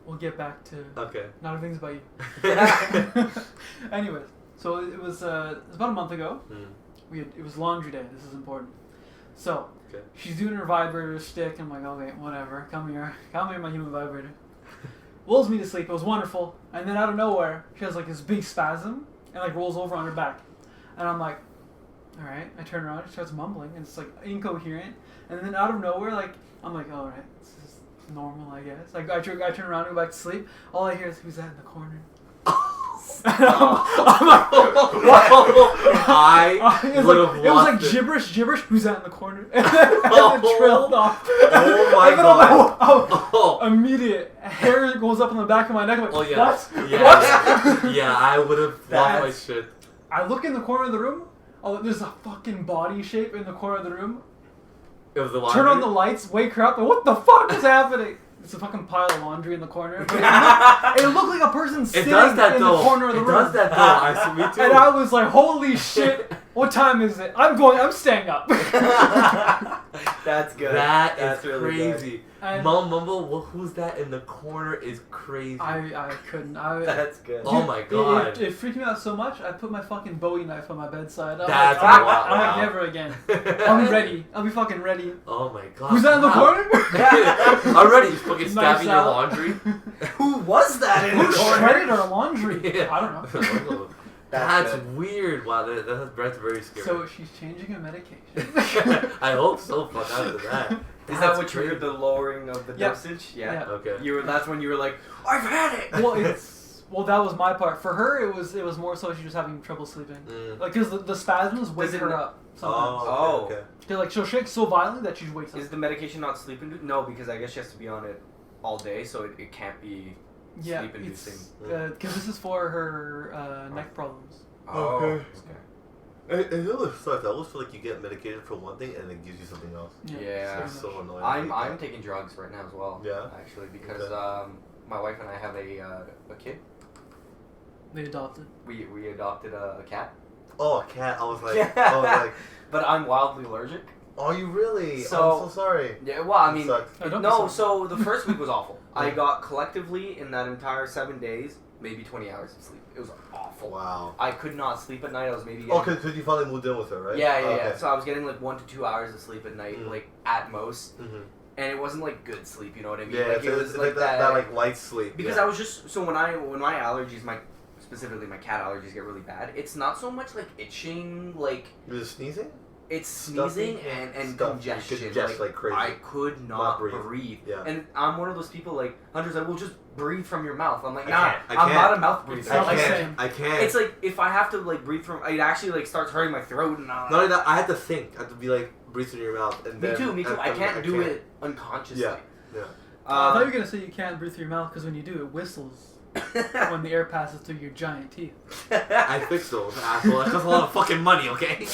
We'll get back to Okay. not everything's about you. Anyways, so it was about a month ago. It was laundry day. This is important. So Okay. she's doing her vibrator stick. I'm like, okay, whatever. Come here, my human vibrator. Lulls me to sleep. It was wonderful. And then out of nowhere, she has like this big spasm and like rolls over on her back. And I'm like, all right. I turn around. She starts mumbling and it's like incoherent. And then out of nowhere, like I'm like, all right, this is normal, I guess. Like I turn around and go back to sleep. All I hear is who's that in the corner. I'm like, I would have it was like lost it. gibberish. Who's that in the corner? And then it trailed off. Oh my And then god. oh, immediate hair goes up on the back of my neck. I'm like, Oh yeah. what? Yeah. What? Yeah, I would have lost my That's- shit. I look in the corner of the room. Oh, there's a fucking body shape in the corner of the room. It was the Turn on the lights, wake her up, and what the fuck is happening? It's a fucking pile of laundry in the corner. It looked like a person It sitting does that in though. the corner of the It room. does that though. I see me too. And I was like, holy shit, what time is it? I'm staying up. That's good. That's really crazy. good. And Mumble, who's that in the corner is crazy. I couldn't. That's good. Oh my god. It freaked me out so much, I put my fucking Bowie knife on my bedside. I'm That's like, wow. I'm like, never again. I'll be ready. I'll be fucking ready. Oh my god. Who's that in the corner? Already, he's fucking Knives stabbing your out. laundry. Who was that in the Who corner? shredded our laundry? Yeah. I don't know. That's That's good. weird. Wow, that's very scary. So she's changing her medication. I hope so. Fuck after that. Is That's that what crazy. triggered the lowering of the Yeah. dosage? Yeah. Yeah. Okay. That's when you were like, I've had it. Well, that was my part. For her, it was more so she was having trouble sleeping. Mm. Like, because the spasms wake Does it- her up sometimes. Oh. Okay. They're like, she'll shake so violently that she wakes up. Is the medication not sleep inducing? No, because I guess she has to be on it all day, so it can't be Yeah, sleep inducing. because this is for her neck problems. Oh. Okay. Okay. It always sucks. I always feel like you get medicated for one thing and it gives you something else. Yeah. It's so annoying. I'm taking drugs right now as well. Yeah? Actually, because Okay. my wife and I have a kid. They adopted. We adopted a cat. Oh, a cat. I was like, Yeah. But I'm wildly allergic. oh, you really? So- I'm so sorry. Yeah. Well, I It mean, sucks. Oh, don't be no. sorry. So the first week was awful. I Yeah. got collectively in that entire 7 days maybe 20 hours of sleep. It was awful. Wow. I could not sleep at night. I was maybe Oh, getting, because you finally moved in with her, right? yeah, yeah, Okay. yeah. So I was getting like 1 to 2 hours of sleep at night, Mm. like at most, Mm-hmm. and it wasn't like good sleep. You know what I mean? Yeah, like, it's like that like light sleep. because yeah. I was just when my allergies, specifically my cat allergies get really bad. It's not so much like itching, like You're just sneezing? it's sneezing Stuffy? and Stuffy. congestion. Congest like crazy. I could not breathe. breathe. Yeah. And I'm one of those people like Hunter's like, well, just breathe from your mouth. I'm like, I nah, can't. I I'm can't. not a mouth breather. not I the Like, same. can't. I can't. it's like if I have to like breathe from, it actually like starts hurting my throat and Not only that, I had to think. I had to be like, breathe through your mouth. And me then, too. and I then can't do it unconsciously. Yeah. Yeah. I thought you were gonna say you can't breathe through your mouth because when you do, it whistles when the air passes through your giant teeth. I fixed those, asshole. That costs a lot of fucking money, okay?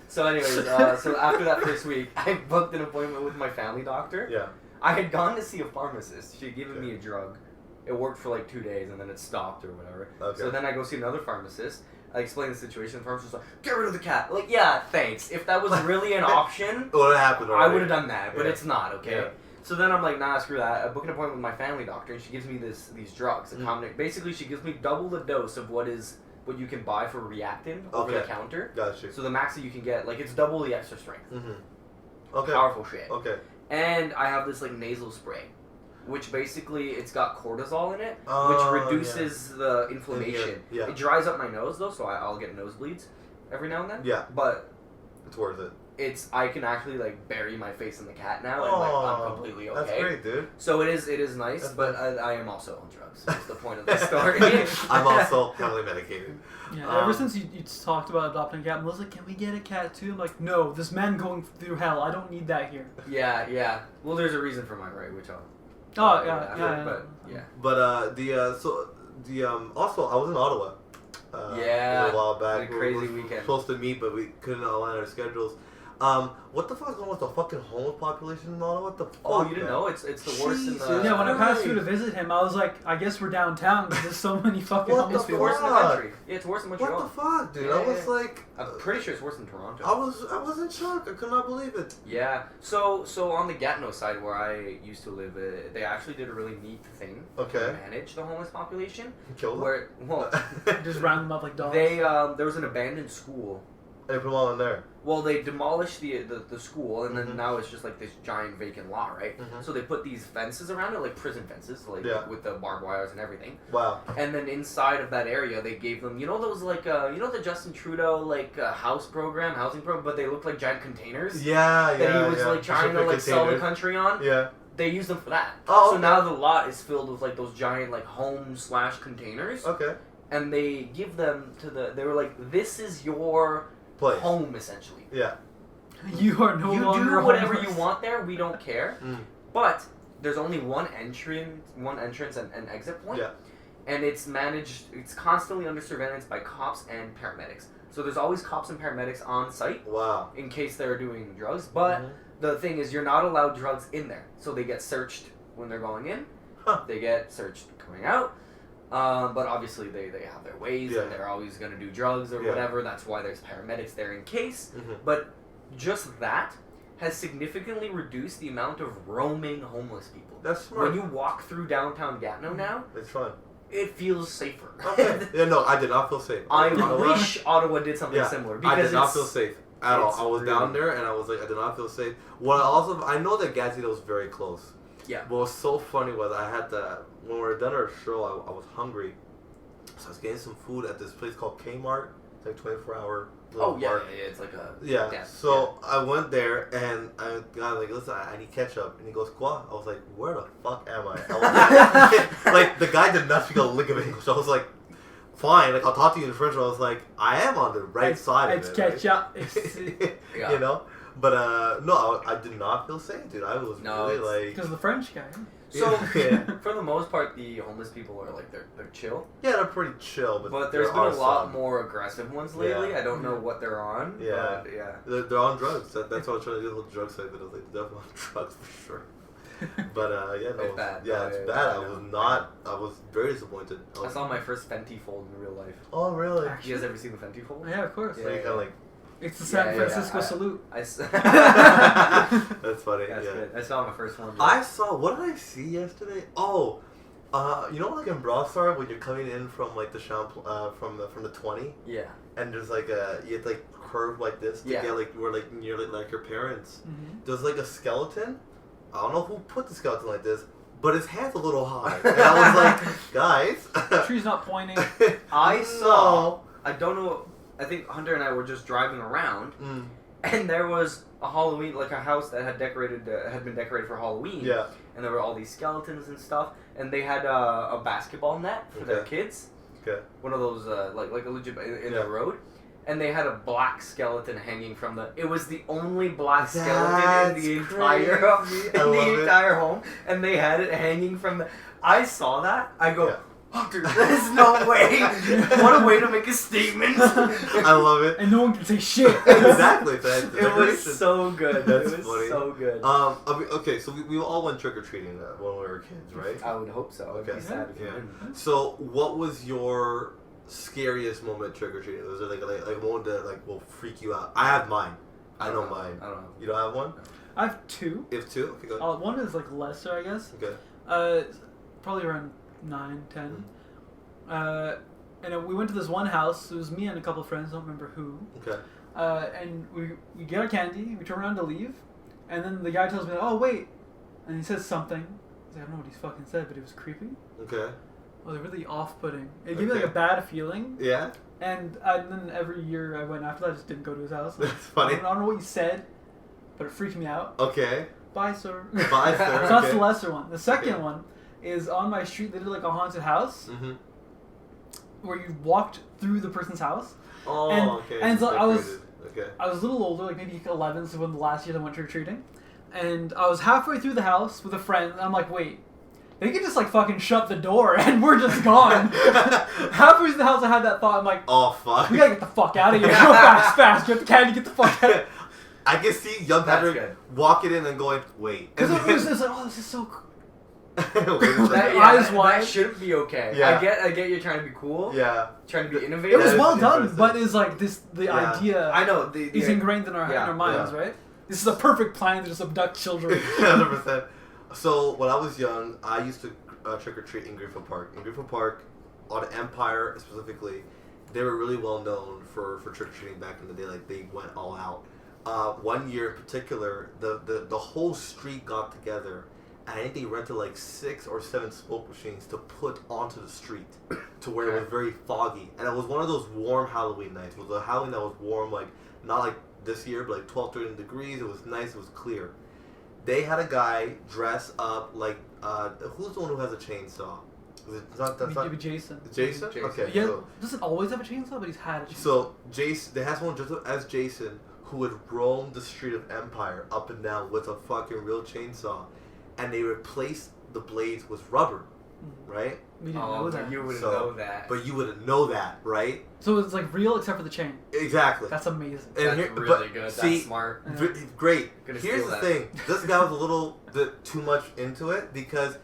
So anyways, so after that first week, I booked an appointment with my family doctor. Yeah. I had gone to see a pharmacist. She had given me a drug. It worked for like 2 days and then it stopped or whatever. Okay. So then I go see another pharmacist. I explain the situation. The pharmacist was like, get rid of the cat. Like, yeah, thanks. If that was really an option, What happened I already? would have done that, but Yeah. it's not, okay? Yeah. So then I'm like, nah, screw that. I book an appointment with my family doctor and she gives me these drugs. Mm. Basically, she gives me double the dose of what you can buy for Reactin over the Okay. counter. Gotcha. So the max that you can get, like, it's double the extra strength. Mm-hmm. Okay. Powerful shit. Okay. And I have this like nasal spray, which basically it's got cortisol in it, Oh, which reduces the inflammation. Yeah. It dries up my nose though, so I'll get nosebleeds every now and then. Yeah. But It's worth it. I can actually like bury my face in the cat now, and like I'm completely okay. That's great, dude. So it is nice, That's but nice. I am also on drugs. That's the point of the story. I'm also heavily medicated. Yeah, ever since you talked about adopting a cat, Melissa's like, can we get a cat too? I'm like, no, this man going through hell, I don't need that here. Yeah. Well, there's a reason for mine, right? Which I'll. Oh, get yeah, after, yeah. But yeah. But also I was in Ottawa. Yeah, A little while back. had a crazy we were weekend. supposed to meet, but we couldn't align our schedules. What the fuck is going on with the fucking homeless population in Ottawa? What the fuck? Oh, you didn't man? know? It's the worst in the. Jesus. Yeah, when I passed through to Right. visit him, I was like, I guess we're downtown because there's so many fucking What homeless the people. Worse in the fuck? country. Yeah, it's worse in Montreal. What the fuck, dude? Yeah, I was yeah. like, I'm pretty sure it's worse than Toronto. I was in shock. I could not believe it. Yeah. So on the Gatineau side where I used to live, they actually did a really neat thing Okay. to manage the homeless population. Kill them. Where Just round them up like dogs. they there was an abandoned school. They put them all in there. Well, they demolished the school, and then Mhm. now it's just like this giant vacant lot, right? Mhm. So they put these fences around it, like prison fences, like Yeah. with the barbed wires and everything. Wow. And then inside of that area, they gave them, those like, the Justin Trudeau like housing program, but they look like giant containers Yeah, yeah. that he was yeah. like trying to Shipping like sell the containers. country on. Yeah. They use them for that. Oh, so okay. now the lot is filled with like those giant like home/containers, Okay. and they give them to the. They were like, "This is your Place. home, essentially. Yeah. You are no You longer do whatever homeless. you want there. We don't care." Mm. But there's only one entrance and exit point. Yeah. And it's managed. It's constantly under surveillance by cops and paramedics. So there's always cops and paramedics on site Wow. in case they're doing drugs. But the thing is, you're not allowed drugs in there. So they get searched when they're going in. Huh. They get searched coming out. But obviously they have their ways, Yeah. and they're always going to do drugs or Yeah. whatever. That's why there's paramedics there in case. Mm-hmm. But just that has significantly reduced the amount of roaming homeless people. That's smart. When you walk through downtown Gatineau now, It's fun. it feels safer. Okay. Yeah, no, I did not feel safe. I Ottawa? wish Ottawa did something Yeah, similar. I Because did not it's- feel safe at all. it's I was really- down there and I was like, I did not feel safe. What I know that Gatineau was very close. Yeah. What was so funny was I had to, when we were done our show, I was hungry. So I was getting some food at this place called Kmart. It's like 24-hour little Oh, yeah, mart. yeah, it's like a... Yeah. So I went there and I got like, listen, I need ketchup, and he goes, "Quoi?" I was like, "Where the fuck am I?" I was like, the guy did not speak a lick of English. I was like, "Fine, like I'll talk to you in French." I was like, "I am on the right side of It's it." right? ketchup. Yeah. You know, but no, I did not feel safe, dude. I was No, really it's- like, Because the French guy. So, yeah, for the most part, the homeless people are like, they're chill. yeah, they're pretty chill, But there's there been a are lot some. more aggressive ones lately. Yeah. I don't know what they're on. Yeah. But yeah. They're on drugs. That's what I was trying to do with the drug side, but I was like, they're definitely on drugs for sure. But yeah, no, It's bad. yeah, No, it's yeah, bad. yeah, I I was know. not. I was very disappointed. I saw my first Fenty fold in real life. Oh really? You guys ever seen the Fenty fold? Yeah, of course. So you kind of like. It's the San Yeah, yeah, Francisco I- salute. That's funny. That's yeah. good. I saw my first one. I saw. What did I see yesterday? Oh, you know, like in Brawl Star when you're coming in from like the from the 20, Yeah. and there's like you have to like curve like this to Yeah. get like where like near like your parents. Mhm. There's like a skeleton. I don't know who put the skeleton like this, but his hand's a little high, and I was like, guys. Tree's not pointing. I saw. I don't know. I think Hunter and I were just driving around, Mm, and there was a Halloween, like a house that had been decorated for Halloween. yeah. And there were all these skeletons and stuff, and they had a basketball net for their Okay. kids. Okay. One of those like a legit in Yeah. the road. And they had a black skeleton hanging from the. It was the only black That's skeleton in the entire crazy. I love it. entire home, and they had it hanging from the. I saw that. I go, Yeah. Hunter, there's no way. What a way to make a statement. I love it. And no one can say shit. Exactly. That's the It was decoration. so good. That's it was funny. so good. I mean, okay, so we all went trick or treating when we were kids, right? I would hope so. It'd Okay. be sad if you Yeah. didn't. So, what was your scariest moment trick or treating? Was there like a moment that like will freak you out? I have mine. I know mine. I don't know. You don't have one? I have two. If two, okay, go ahead. One is like lesser, I guess. Okay. Probably around 9, 10. Mm-hmm. And we went to this one house. It was me and a couple of friends. Don't remember who. Okay. And we get our candy. We turn around to leave, and then the guy tells me, "Oh wait," and he says something. I was like, I don't know what he fucking said, but it was creepy. Okay. It was really off-putting. It gave me like Okay. a bad feeling. Yeah. And then every year I went after that, I just didn't go to his house. That's funny. I don't know what he said, but it freaked me out. Okay. Bye, sir. Bye, sir. So that's Okay. the lesser one. The second Okay. one is on my street. They did like a haunted house Mm-hmm. where you walked through the person's house. Oh, And- okay. and so I was- Decorated. Okay. I was a little older, like maybe 11, so when the last year I went trick-or-treating. And I was halfway through the house with a friend, and I'm like, wait, they could just like fucking shut the door and we're just gone. Halfway through the house I had that thought, I'm like, Oh, fuck. we gotta get the fuck out of here. Go fast, get the candy, get the fuck out. I can see young That's Patrick good. walking in and going, wait. Because And it was then- just like, oh, this is so cool. Wait a That, second. eyes wide. that shouldn't be okay. Yeah. I get you're trying to be cool, Yeah. trying to be It innovative. was That well is done, interesting. but it's like this, the Yeah. idea I know. is ingrained in our Yeah, minds, yeah. right? This is a perfect plan to just abduct children. 100%. So when I was young, I used to trick or treat in Greenfield Park. In Greenfield Park, on Empire specifically, they were really well known for trick or treating back in the day. Like they went all out. One year in particular, the whole street got together, and I think they rented like 6 or 7 smoke machines to put onto the street, to where it was very foggy. And it was one of those warm Halloween nights. It was a Halloween that was warm, like not like this year, but like 12, 13 degrees. It was nice. It was clear. they had a guy dress up like who's the one who has a chainsaw? Is it not that's not Maybe Jason. Jason? Jason. Okay. Yeah, So, doesn't always have a chainsaw, but he's had a chainsaw. so Jason, they had someone dressed up as Jason who would roam the street of Empire up and down with a fucking real chainsaw, and they replaced the blades with rubber, right? We didn't know that. You wouldn't So- know that. But you wouldn't know that, right? So it's like real except for the chain. Exactly. That's amazing. And That's here- really but good. see, That's smart. Great. Gonna Here's steal the that. thing. This guy was a little bit too much into it because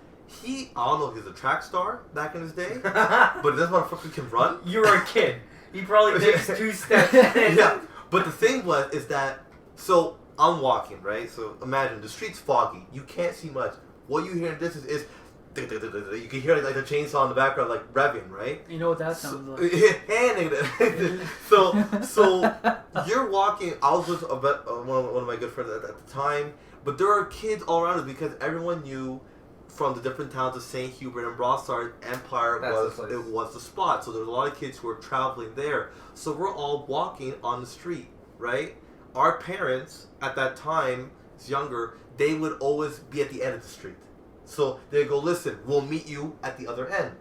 I don't know if he's a track star back in his day, but this motherfucker can run. You're a kid. He probably takes 2 steps. Yeah. But the thing is that, so I'm walking, right? So imagine the street's foggy. You can't see much. What you hear in the distance is, you can hear like the chainsaw in the background, like revving, right? You know what that sounds like? So you're walking. I was with one of my good friends at the time, but there are kids all around us because everyone knew from the different towns of St. Hubert and Broadside, Empire was the spot. So there was a lot of kids who were traveling there. So we're all walking on the street, right? Our parents at that time, younger, they would always be at the end of the street. So they go, listen, we'll meet you at the other end.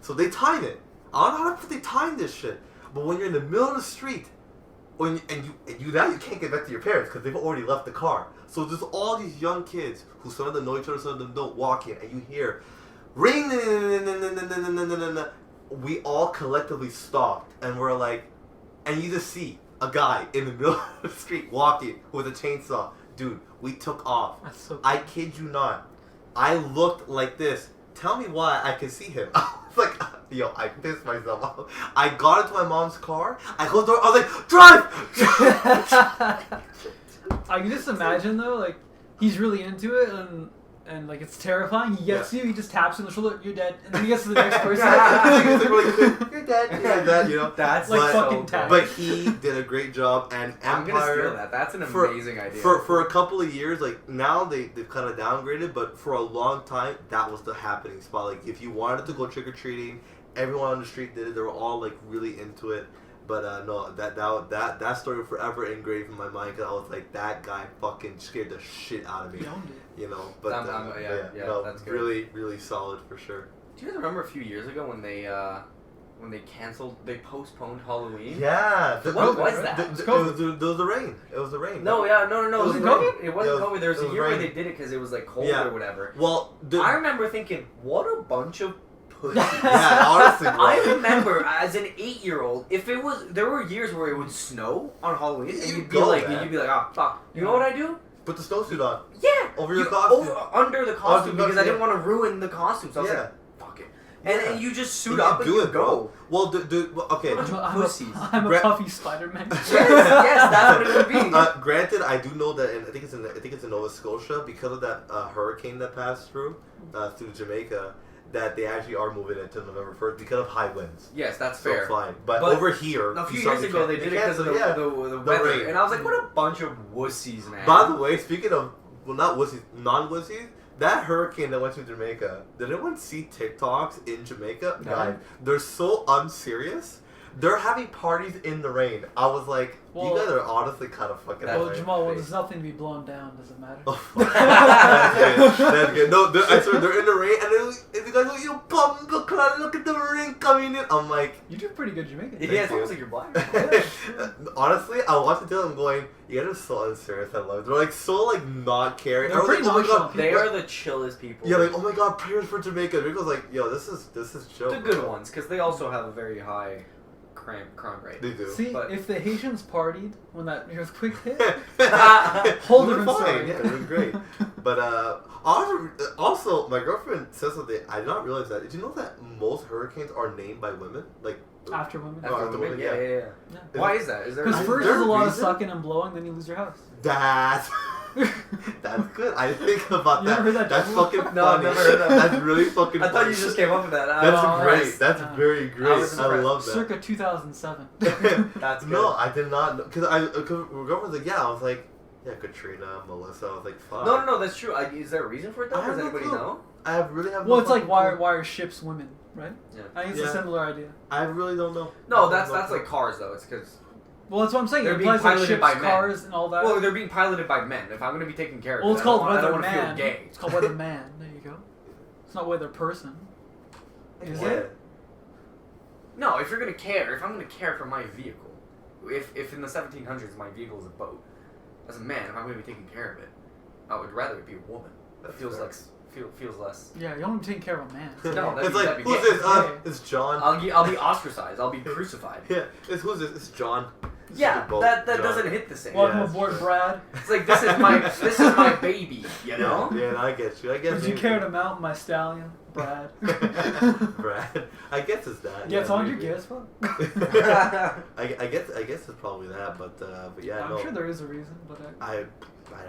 So they time it. I don't know how they time this shit. But when you're in the middle of the street, and you can't get back to your parents because they've already left the car. So there's all these young kids who some of them know each other, some of them don't, walking, and you hear ring. We all collectively stopped, and we're like, and you just see a guy in the middle of the street walking with a chainsaw. Dude, we took off. That's so cool. I kid you not. I looked like this. Tell me why I could see him. I was like, yo, I pissed myself off. I got into my mom's car. I closed the door. I was like, drive! I can just imagine though, like he's really into it and like it's terrifying. He gets you, he just taps you on the shoulder, you're dead, and then he gets to the next person. You're dead, you know. That's like so fucking good. tag. But he did a great job, and I'm gonna Empire. steal that. That's an amazing idea. For a couple of years, like now they've kind of downgraded, but for a long time that was the happening spot. Like if you wanted to go trick or treating, everyone on the street did it. They were all like really into it. But no, that story will forever engraved in my mind because I was like, that guy fucking scared the shit out of me. He owned it. You know, but yeah, no, that's good. really, really solid for sure. Do you guys remember a few years ago when they postponed Halloween? Yeah. What was that? It was the rain. It was the rain. No, yeah, no. Was it It COVID? It wasn't COVID. There was it a was year where rain. they did it because it was like cold Yeah. or whatever. Well, I remember thinking, what a bunch of pussies. yeah, honestly, bro. I remember as an 8-year-old, there were years where it would snow on Halloween, and You you'd be go, like, man. ah, fuck. You know what I do? Put the snowsuit on. Yeah. Over your costume. Under the costume Under the because I didn't costume. want to ruin the costume. So I was Yeah. like, fuck it. And, Yeah. and you just suit You up and do you it, go. Well, okay. Pussies. I'm a Gra- puffy Spider-Man. yes, that's what it would be. Granted, I do know that, and I think it's in Nova Scotia because of that hurricane that passed through Jamaica, that they actually are moving it to November 1st because of high winds. Yes, that's So fair. fine, but But over here, A few you saw years ago, they did it because of the weather, rain. and I was like, "What a bunch of wussies, man!" By the way, speaking of not wussies, non-wussies, that hurricane that went to Jamaica. Did anyone see TikToks in Jamaica? No. Guys, they're so unserious. They're having parties in the rain. I was like, Well, you guys are honestly kind of fucking. That's Well, annoying. Jamal, when there's nothing to be blown down, does it matter? Oh, fuck. That's good. That's good. No, I swear they're in the rain, and the guys go, "Yo, bumble cloud, look at the rain coming in." I'm like, You do pretty good Jamaican. Yeah, it's you. almost like you're blind. honestly, I watched the I'm going, you guys are so unserious. I love it. They're like so like not caring. They're I was pretty like, oh my nonchalant. god, They are the chillest people. yeah, like oh my god, prayers for Jamaica. Rico's like, yo, this is chill. the good bro. ones, because they also have a very high crime rate. They do. See, But- if the Haitians partied when that earthquake hit, Whole different story. Yeah, it was great. But also, my girlfriend says something. I did not realize that. Did you know that most hurricanes are named by women? Like after women. After After women, women, yeah. Yeah. Why is that? Is there? Because Is first there there's a a lot of reason? sucking and blowing, then you lose your house. that's that's good. I didn't think about You that. never heard that That's joke? fucking No, I've funny. never heard that. That's really fucking. I thought funny. you just came up with that. That's Oh, great. nice. That's very great. was I impressed. love that. Circa 2007. That's good. No, I did not know. Because my girlfriend was like, yeah. I was like, yeah, Katrina, Melissa. I was like, fuck. No, that's true. Is there a reason for it though? I have Does no anybody clue. know? I really have. Well, no it's like fucking why clue. are ships women, right? Yeah. I think it's Yeah. a similar idea. I really don't know. No, I that's don't know. like cars though. It's because Well, that's what I'm saying. They're It being applies like piloted ships, by men. cars, and all that. Well, they're being piloted by men. If I'm going to be taking care of Well, it, it's called I don't weatherman. want to feel gay. It's called weatherman. There you go. It's not weather person. Is it? No, if you're going to care, if I'm going to care for my vehicle, if in the 1700s my vehicle is a boat, as a man, if I'm going to be taking care of it, I would rather it be a woman. That feels fair. like feels less. Yeah, you don't be taking care of a man. No, It's like, that'd be who's gay. this? It's John. I'll be ostracized. I'll be crucified. Yeah, who's this? It's John. Yeah, Boat, that John. doesn't hit the same. Welcome Yeah, aboard, true. Brad. It's like this is my baby, you know? Yeah, I get you. I guess Would you care to mount my stallion, Brad? Brad. I guess it's that. Yeah, it's on your maybe. gears, fuck. I guess it's probably that, but yeah, I'm no. sure there is a reason, but I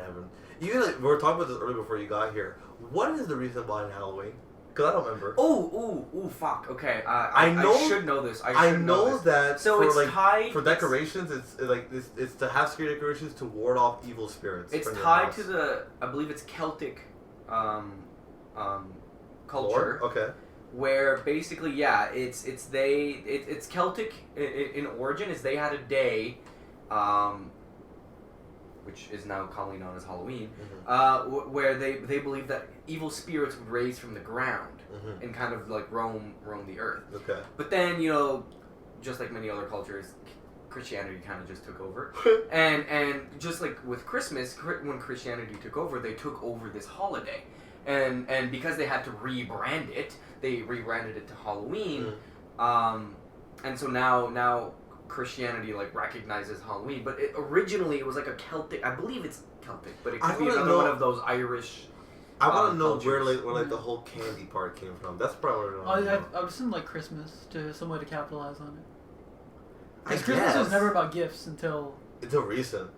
haven't. Even like, we were talking about this earlier before you got here. What is the reason behind Halloween? Because I don't remember. Oh, fuck. Okay, I know. I should know this. I know that So for it's like tied. for decorations, it's to have scary decorations to ward off evil spirits. It's from your tied house. to the, I believe it's Celtic, culture. Lore? Okay. Where basically, yeah, it's Celtic in origin. Is they had a day, which is now commonly known as Halloween, where they believe that evil spirits would raise from the ground and kind of like roam the earth. Okay. But then, just like many other cultures, Christianity kind of just took over. and just like with Christmas, when Christianity took over, they took over this holiday. And because they had to rebrand it, they rebranded it to Halloween. And so now Christianity like recognizes Halloween, but originally it was like a Celtic. I believe it's Celtic, but it could be another one of those Irish. I want to know cultures. where the whole candy part came from. That's probably what I I want to know. would assume like Christmas to some way to capitalize on it. I Because Christmas was guess. never about gifts until. Until recent.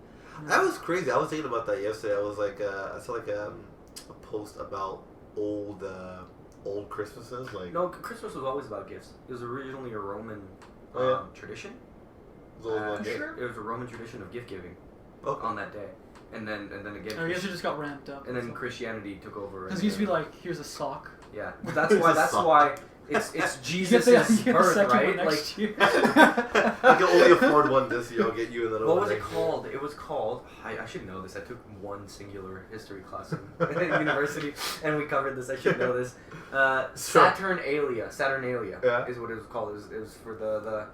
That was crazy. I was thinking about that yesterday. I was like, I saw like a post about old Christmases. Like, No, Christmas was always about gifts. It was originally a Roman tradition. those ones. Sure. It was a Roman tradition of gift giving Okay. on that day, and then again. I guess it just got ramped up. And then Christianity took over. Because it used to be like, here's a sock. Yeah, but that's why it's Jesus' you get the birth, second right? one Like, next year. I can only afford one this year. I'll get you another one. what was it next year. called? It was called. I should know this. I took one singular history class in university, and we covered this. I should know this. Saturnalia. Saturnalia Yeah. is what it was called. It was for the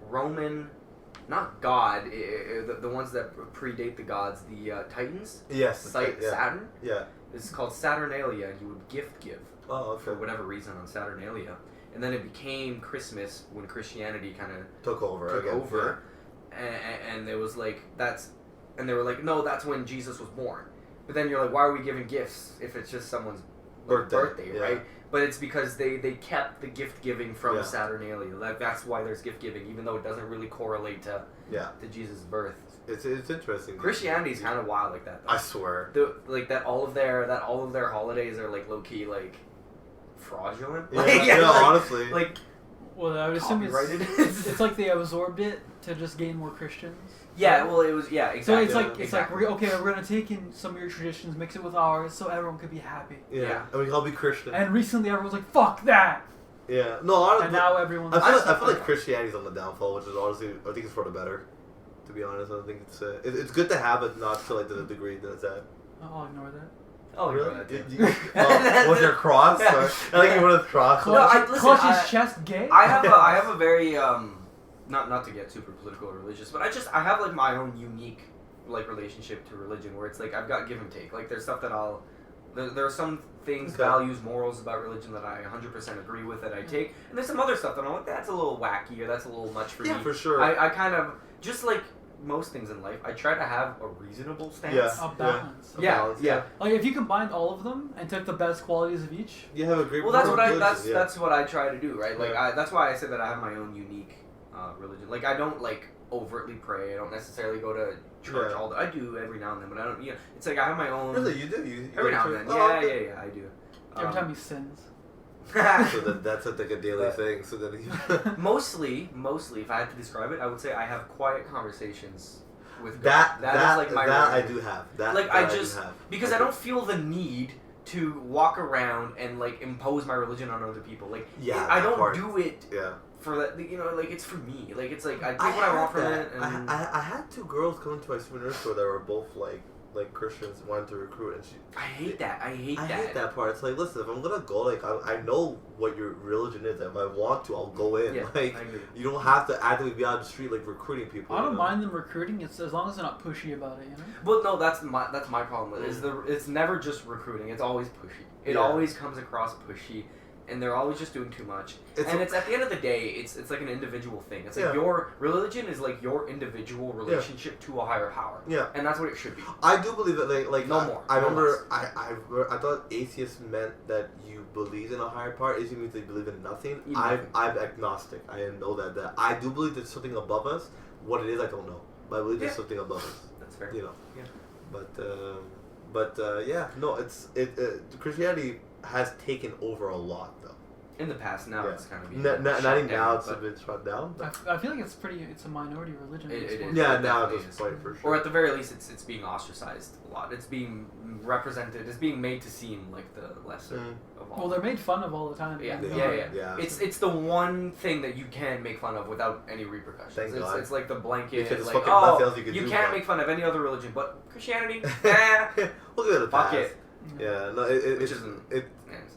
Roman, not god, the ones that predate the gods, the Titans. Yes. Saturn. Yeah. It's called Saturnalia, and you would gift give. Oh, okay. For whatever reason on Saturnalia, and then it became Christmas when Christianity kind of Took over. took again. over, and it was like and they were like, no, that's when Jesus was born. But then you're like, why are we giving gifts if it's just someone's birthday, yeah. right? But it's because they kept the gift giving from Yeah. Saturnalia. That's why there's gift giving, even though it doesn't really correlate to Jesus' birth. It's interesting. Christianity is kind of wild like that, though. I swear. Like that all of their holidays are like low key like fraudulent. Yeah, Like, yeah, like, honestly. like Well, I would assume copyrighted. it's like they absorbed it to just gain more Christians. yeah, well, it was exactly. So it's like exactly. we're gonna take in some of your traditions, mix it with ours, so everyone could be happy. Yeah. And we can all be Christian. And recently, everyone was like, "Fuck that!" Yeah. No, honestly. And now everyone's. I feel like Christianity's on the downfall, which is honestly, I think it's for the better. To be honest, I don't think it's good to have it, not to like the degree that it's at. I'll ignore that. Oh, Really? really? Was your cross? Yeah. Or, I think you wanted to cross. No, I- listen, Clutch I- his chest, gay. I have a very not to get super political or religious, but I have like my own unique like relationship to religion where it's like I've got give and take. Like there's stuff that there are some things, Okay. values, morals about religion that I 100% agree with that I take, and there's some other stuff that I'm like that's a little wacky or that's a little much for me. Yeah, for sure. I kind of just like most things in life, I try to have a reasonable stance. Yeah. A balance. Yeah. Like if you combined all of them and took the best qualities of each. You have a great. Well, that's what religion, that's what I try to do, right? Like Yeah. that's why I said that I have my own unique religion. Like I don't like overtly pray. I don't necessarily go to church Yeah. all the. I do every now and then, but I don't. It's like I have my own. Really, you do. You Every go now to and then, church? yeah, Oh, okay. I do. Every time he sins. So that's like a daily But- thing. So then. mostly, if I had to describe it, I would say I have quiet conversations with God. That That is like my that I religion. do have. That Like that I do just have. because I don't feel the need to walk around and like impose my religion on other people. Like, Yeah, I that don't part. do it Yeah. for that. You know, like it's for me. Like it's like I take what I want from it. And I had two girls come into my souvenir store that were both like Christians wanted to recruit, and I hate that. I hate I that. hate that part. It's like, listen, if I'm gonna go, like I know what your religion is. If I want to, I'll go in. Yeah, Like I agree. you don't have to actively be out the street like recruiting people. I you don't know? mind them recruiting. It's as long as they're not pushy about it, you know. Well, no, that's my problem with it. Is it's never just recruiting. It's always pushy. It Yeah. always comes across pushy, and they're always just doing too much. It's at the end of the day, it's like an individual thing. It's like Yeah. your religion is like your individual relationship to a higher power. Yeah. And that's what it should be. I do believe that, like No more. I No remember, I thought atheist meant that you believe in a higher power. Atheist means they believe in nothing. I'm agnostic. I know that I do believe there's something above us. What it is, I don't know. But I believe there's something above us. That's fair. You know. Yeah. But yeah, no, Christianity has taken over a lot though. In the past, now it's kind of being Not shut even now down, it's a bit shut down. But I feel like it's a minority religion. It is. yeah, It now at definitely this is. point for sure. Or at the very least, it's being ostracized a lot. It's being represented. It's being made to seem like the lesser of all. Well, they're made fun of all the time. Yeah. Yeah. It's the one thing that you can make fun of without any repercussions. Thank God. It's like the blanket. Because it's Like, fucking oh, nothing else you can do, can't bro. make fun of any other religion, but Christianity. Eh, We'll give it a fuck pass. it. Yeah, no, Which isn't.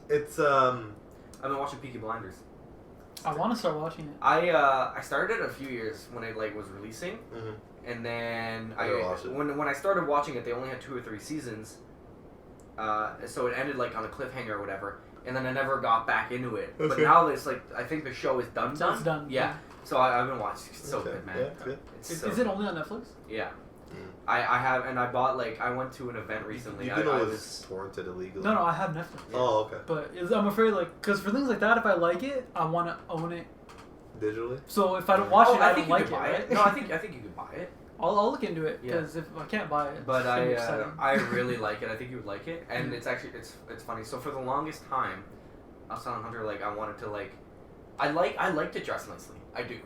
it's I've been watching Peaky Blinders. I want to start watching it. I started it a few years when it like was releasing, and then I never watched it. when I started watching it, they only had 2 or 3 seasons. So it ended like on a cliffhanger or whatever, and then I never got back into it. But Okay. now it's like I think the show is done. It's done. Yeah. So I've been watching. It's so Okay. good, man. Yeah, it's good. It's Is, so is it only on Netflix? Yeah. I have, and I bought like I went to an event recently. You I can always was torrent it illegally. No, I have Netflix. Oh, okay. But I'm afraid, like, because for things like that, if I like it, I want to own it. Digitally? So if I don't watch it, I think don't you like could it, buy right? it. No, I think you could buy it. I'll look into it Yeah. because if I can't buy it, But it's gonna be I upsetting. really like it. I think you would like it, and it's actually it's funny. So for the longest time, I was telling Hunter like I wanted to like, I like to dress nicely. I do,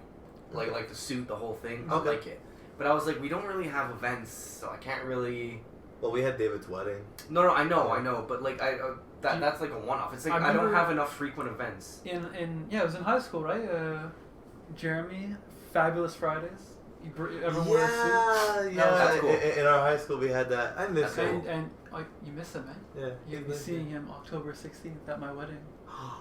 like the suit, the whole thing. I Okay. like it. But I was like, we don't really have events, so I can't really. Well, we had David's wedding. No, I know, but like that's like a one-off. It's like I don't remember have enough frequent events. It was in high school, right? Jeremy, Fabulous Fridays. Everyone wore a suit. Yeah. That's cool. In our high school, we had that. I miss That's him. cool. And like you miss him, man. Yeah. You'll be seeing him October 16th at my wedding.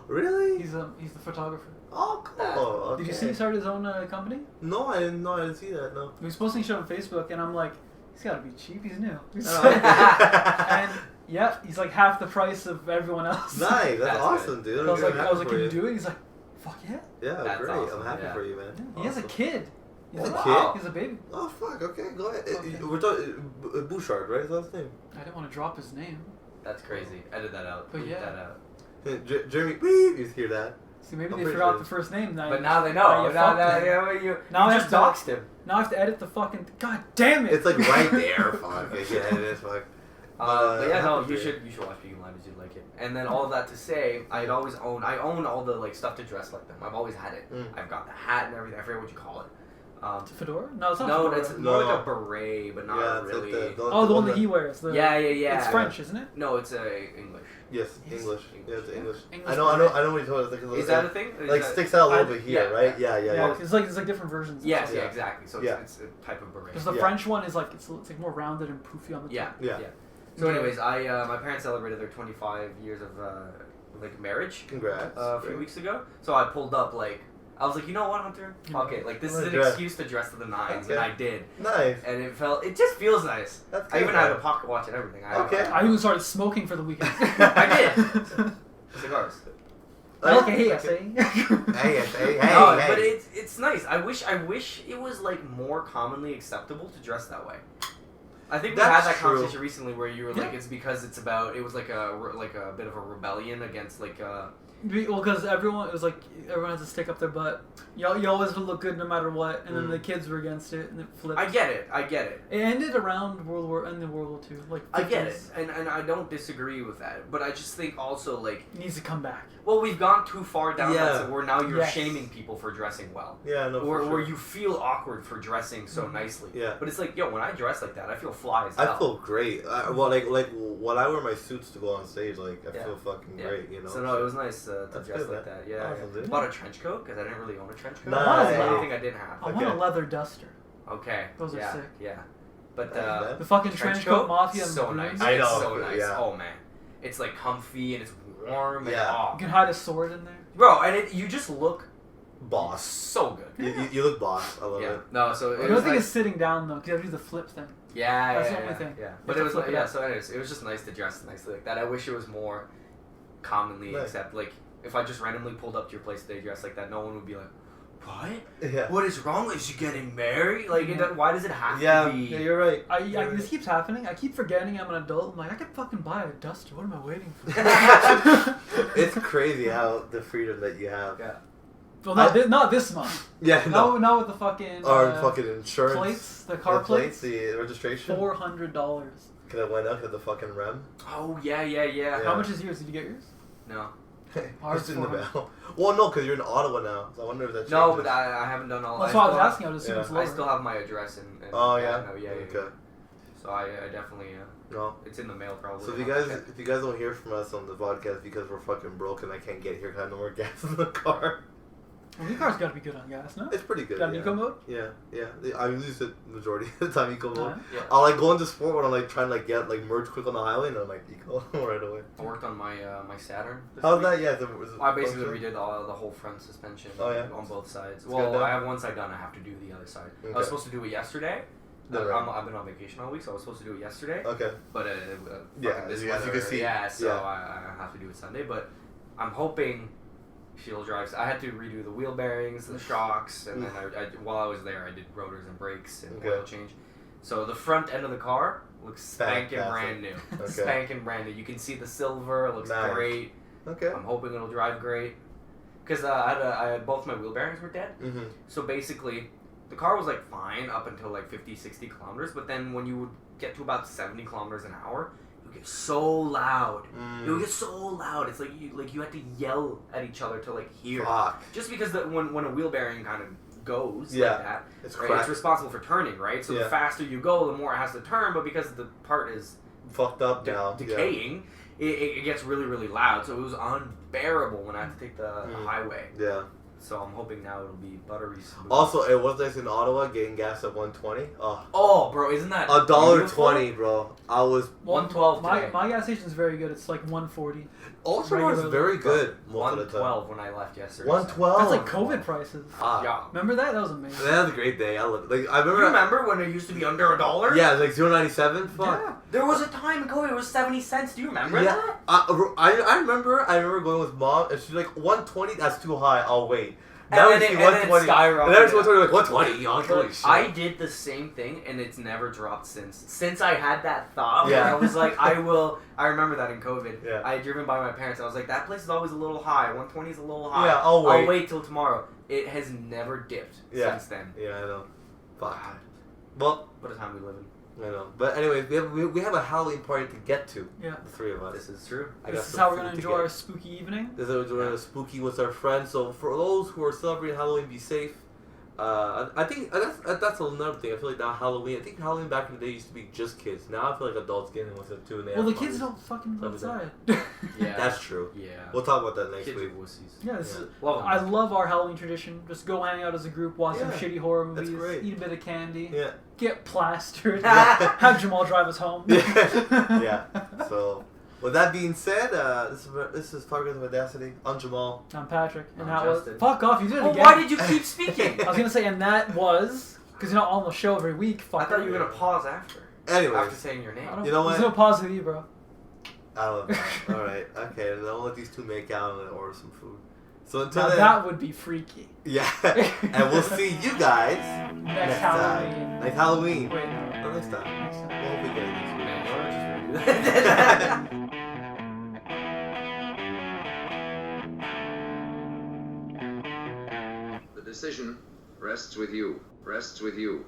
Really? He's the photographer. Oh, cool. Okay. Did you see he started his own company? No, I didn't know. I didn't see that. No. He was posting shit on Facebook, and I'm like, he's gotta be cheap. He's new. Oh. And yeah, he's like half the price of everyone else. Nice. That's That's awesome, dude. I was like, I'm happy can for you do it? He's like, fuck yeah. Yeah, That's great. awesome, I'm happy yeah. for you, man. He has a Awesome. kid. He's Oh, a wow. He's a baby. Oh fuck. Okay, go ahead. Okay. We're talking Bouchard, right? Is that his name? I didn't want to drop his name. That's crazy. Edit that out. But Bleep yeah. that out. Jeremy. Beep. You hear that? See, maybe I'm they pretty forgot sure. the first name. But now they know. You Now I just have doxed him. Now I have to edit the fucking. God damn it! It's like right there. Fuck. Yeah, it is. Fuck. But yeah, no, happy you for should watch Peaky Blinders. You'd like it. And then all of that to say, I own all the like stuff to dress like them. I've always had it. I've got the hat and everything. I forget what you call it. It's a fedora? No, it's not No, fedora. it's more like a beret, but not Yeah, it's really. like Oh, the one that he wears. Yeah. It's French, isn't it? No, it's English. Yes, Yes. English. Yeah, it's English. English I know what you're talking about. Is that a thing? Is Like that- sticks out a little I- bit here, yeah. right? Yeah. Yeah, it's like different versions. of Yes, stuff. yeah, Yeah. exactly. So Yeah. it's a type of beret. Because the Yeah. French one is like it's like more rounded and poofy on the Yeah, top. Yeah. So, anyways, my parents celebrated their 25 years of like marriage Congrats. a few weeks ago. So I pulled up like I was like, you know what, Hunter? Fuck it. Like this is an Dress. excuse to dress to the nines, Okay. and I did, Nice. and it just feels nice. That's I good, even had a man. pocket watch and everything. Okay. I even started smoking for the weekend. I did. Cigars. Okay, I say. Hey, No, but it's nice. I wish it was like more commonly acceptable to dress that way. I think we had That's that true. conversation recently where you were like, Yeah. it's because it was like a bit of a rebellion against like Well, because everyone, it was like, everyone has to stick up their butt. You always look good no matter what, and then the kids were against it, and it flipped. I get it. It ended around World War II, like 50s. I get it, and I don't disagree with that, but I just think also, like... It needs to come back. Well, we've gone too far down that, so where now you're Yes. shaming people for dressing well. Yeah, no, Or for sure. where you feel awkward for dressing so nicely. Yeah. But it's like, yo, when I dress like that, I feel fly as hell. I feel great. Well, like when I wear my suits to go on stage, like I feel fucking great, you know. So no, it was nice to That's dress good, like that. Yeah, awesome, yeah. dude. Bought a trench coat because I didn't really own a trench coat. Nice. That's the only thing I didn't have. I want a leather duster. Okay. Those are yeah, sick. Yeah. But The fucking trench coat mafia and so the nice. blues. I know. It's so nice. Yeah. Oh man, it's like comfy and it's warm. Yeah. And, You oh. can hide a sword in there. Bro, and you just look Boss. so good. You look boss. I love Yeah. it. No, so The it only was thing like, is sitting down though, because you have to do the flip thing. yeah, That's yeah, the only yeah, thing. yeah. You But have it to was flip it yeah. up. So anyways, it was just nice to dress nicely like that. I wish it was more commonly Nice. accepted. Like if I just randomly pulled up to your place today dressed like that, no one would be like, "What? Yeah. What is wrong? Is she getting married? Like, why does it have Yeah, to be?" yeah, you're right. This keeps happening. I keep forgetting I'm an adult. I'm like, I could fucking buy a duster. What am I waiting for? It's crazy how the freedom that you have. Yeah. Well, not this month. Yeah, no. Not with the fucking Or fucking insurance. plates, the car plates, plates. the registration. $400. Cause I went up with the fucking rem. Oh yeah. How much is yours? Did you get yours? No. Ours Just in the 400. mail. Well, no, because you're in Ottawa now. So I wonder if that changes. No, but I haven't done all. That's I why I was still have- asking. I would assume Yeah. it's I lower. still have my address and Oh yeah. no, yeah. Okay. So I definitely No. it's in the mail probably. So if you guys don't hear from us on the podcast because we're fucking broke and I can't get here because I have no more gas in the car. Well, your car's got to be good on gas, no? It's pretty good. Got yeah. eco mode? Yeah. I use it majority of the time eco mode. Alright. Yeah. I'll like go into sport when I'm like trying to like get like merge quick on the highway and I'm like eco right away. I worked on my my Saturn. this How's week. that? Yeah. I basically redid the whole front suspension Oh, yeah? on both sides. It's Well, good, though? I have one side done. I have to do the other side. I Okay. was supposed to do it yesterday. No, right. I've been on vacation all week, so I was supposed to do it yesterday. Okay. But Yeah, fucking this as you can weather- see. Yeah, so Yeah. I have to do it Sunday. But I'm hoping she'll drive. I had to redo the wheel bearings, the shocks, and then while I was there, I did rotors and brakes and Okay. oil change. So the front end of the car looks spanking Fantastic. brand new. Okay. Spanking brand new. You can see the silver. It looks Nice. great. Okay. I'm hoping it'll drive great. Because I had both my wheel bearings were dead. Mm-hmm. So basically, the car was like fine up until like 50, 60 kilometers. But then when you would get to about 70 kilometers an hour, it would get so loud. It would get so loud. It's like you had to yell at each other to like hear. Fuck. Just because when a wheel bearing kind of goes Yeah. like that, It's right, cracked. it's responsible for turning, right? So Yeah. the faster you go, the more it has to turn. But because the part is Fucked up now. decaying, it gets really, really loud. So it was unbearable when I had to take the highway. Yeah. So I'm hoping now it'll be buttery smooth. Also, it was nice in Ottawa getting gas at 120. Oh, bro, isn't that $1.20, bro. I was. 112 My today. gas station's very good. It's like 140. Ultra was Regularly. very good most of the time. 112 when I left yesterday. 112. That's like COVID prices. Ah, Yeah. Remember that? That was amazing. that was a great day. I love it. Like I You remember. remember when it used to be under $1? Yeah, it was like 0.97. Fuck. Yeah. There was a time in COVID it was 70 cents. Do you remember Yeah. that? I remember going with mom and she's like 120. That's too high. I'll wait. And Now then we it- see and then it 120. skyrocketed. And then it's 120. Like 120. Yo, holy shit. I did the same thing and it's never dropped since. Since I had that thought, Yeah. where I was like, I remember that in COVID. Yeah. I had driven by my parents. I was like, that place is always a little high. 120 is a little high. Yeah, I'll wait. I'll wait till tomorrow. It has never dipped Yeah. since then. Yeah, I know. Fuck. Well, What a time we live in. I know. But anyway, we have a Halloween party to get to. Yeah. The three of us. This is true. I got This is some how we're food gonna to enjoy get. our spooky evening. This is how we're doing a spooky with our friends. So for those who are celebrating Halloween, be safe. I think that's another thing. I feel like now Halloween. I think Halloween back in the day used to be just kids. Now I feel like adults get in with it too. And they Well, have the kids parties. don't fucking go Stuff like outside. Yeah. That's true. Yeah. We'll talk about that next Kids week. are wussies. Yeah, this is, Love 'em. I love our Halloween tradition. Just go hang out as a group, watch some Yeah, shitty horror that's movies, great. eat a bit of candy, Yeah. get plastered, Yeah. have Jamal drive us home. Yeah. So with that being said, this is Flabbergasted with Audacity. I'm Jamal. I'm Patrick, and I'm that was Justin. fuck off. You did it Oh, again. why did you keep speaking? I was gonna say, and that was because you're not on the show every week. Fuck. I thought you were gonna pause after. Anyways. After saying your I name. don't- You know what? There's no pause with you, bro. I love that. All right. Okay. Then I'll let these two make out and order some food. So until Now then, that would be freaky. yeah. And we'll see you guys Next time. Halloween. Next Halloween. Wait, no. Or next time. Next time. We'll hope we get it this week. Man, you wanna just redo that? decision rests with you. Rests with you.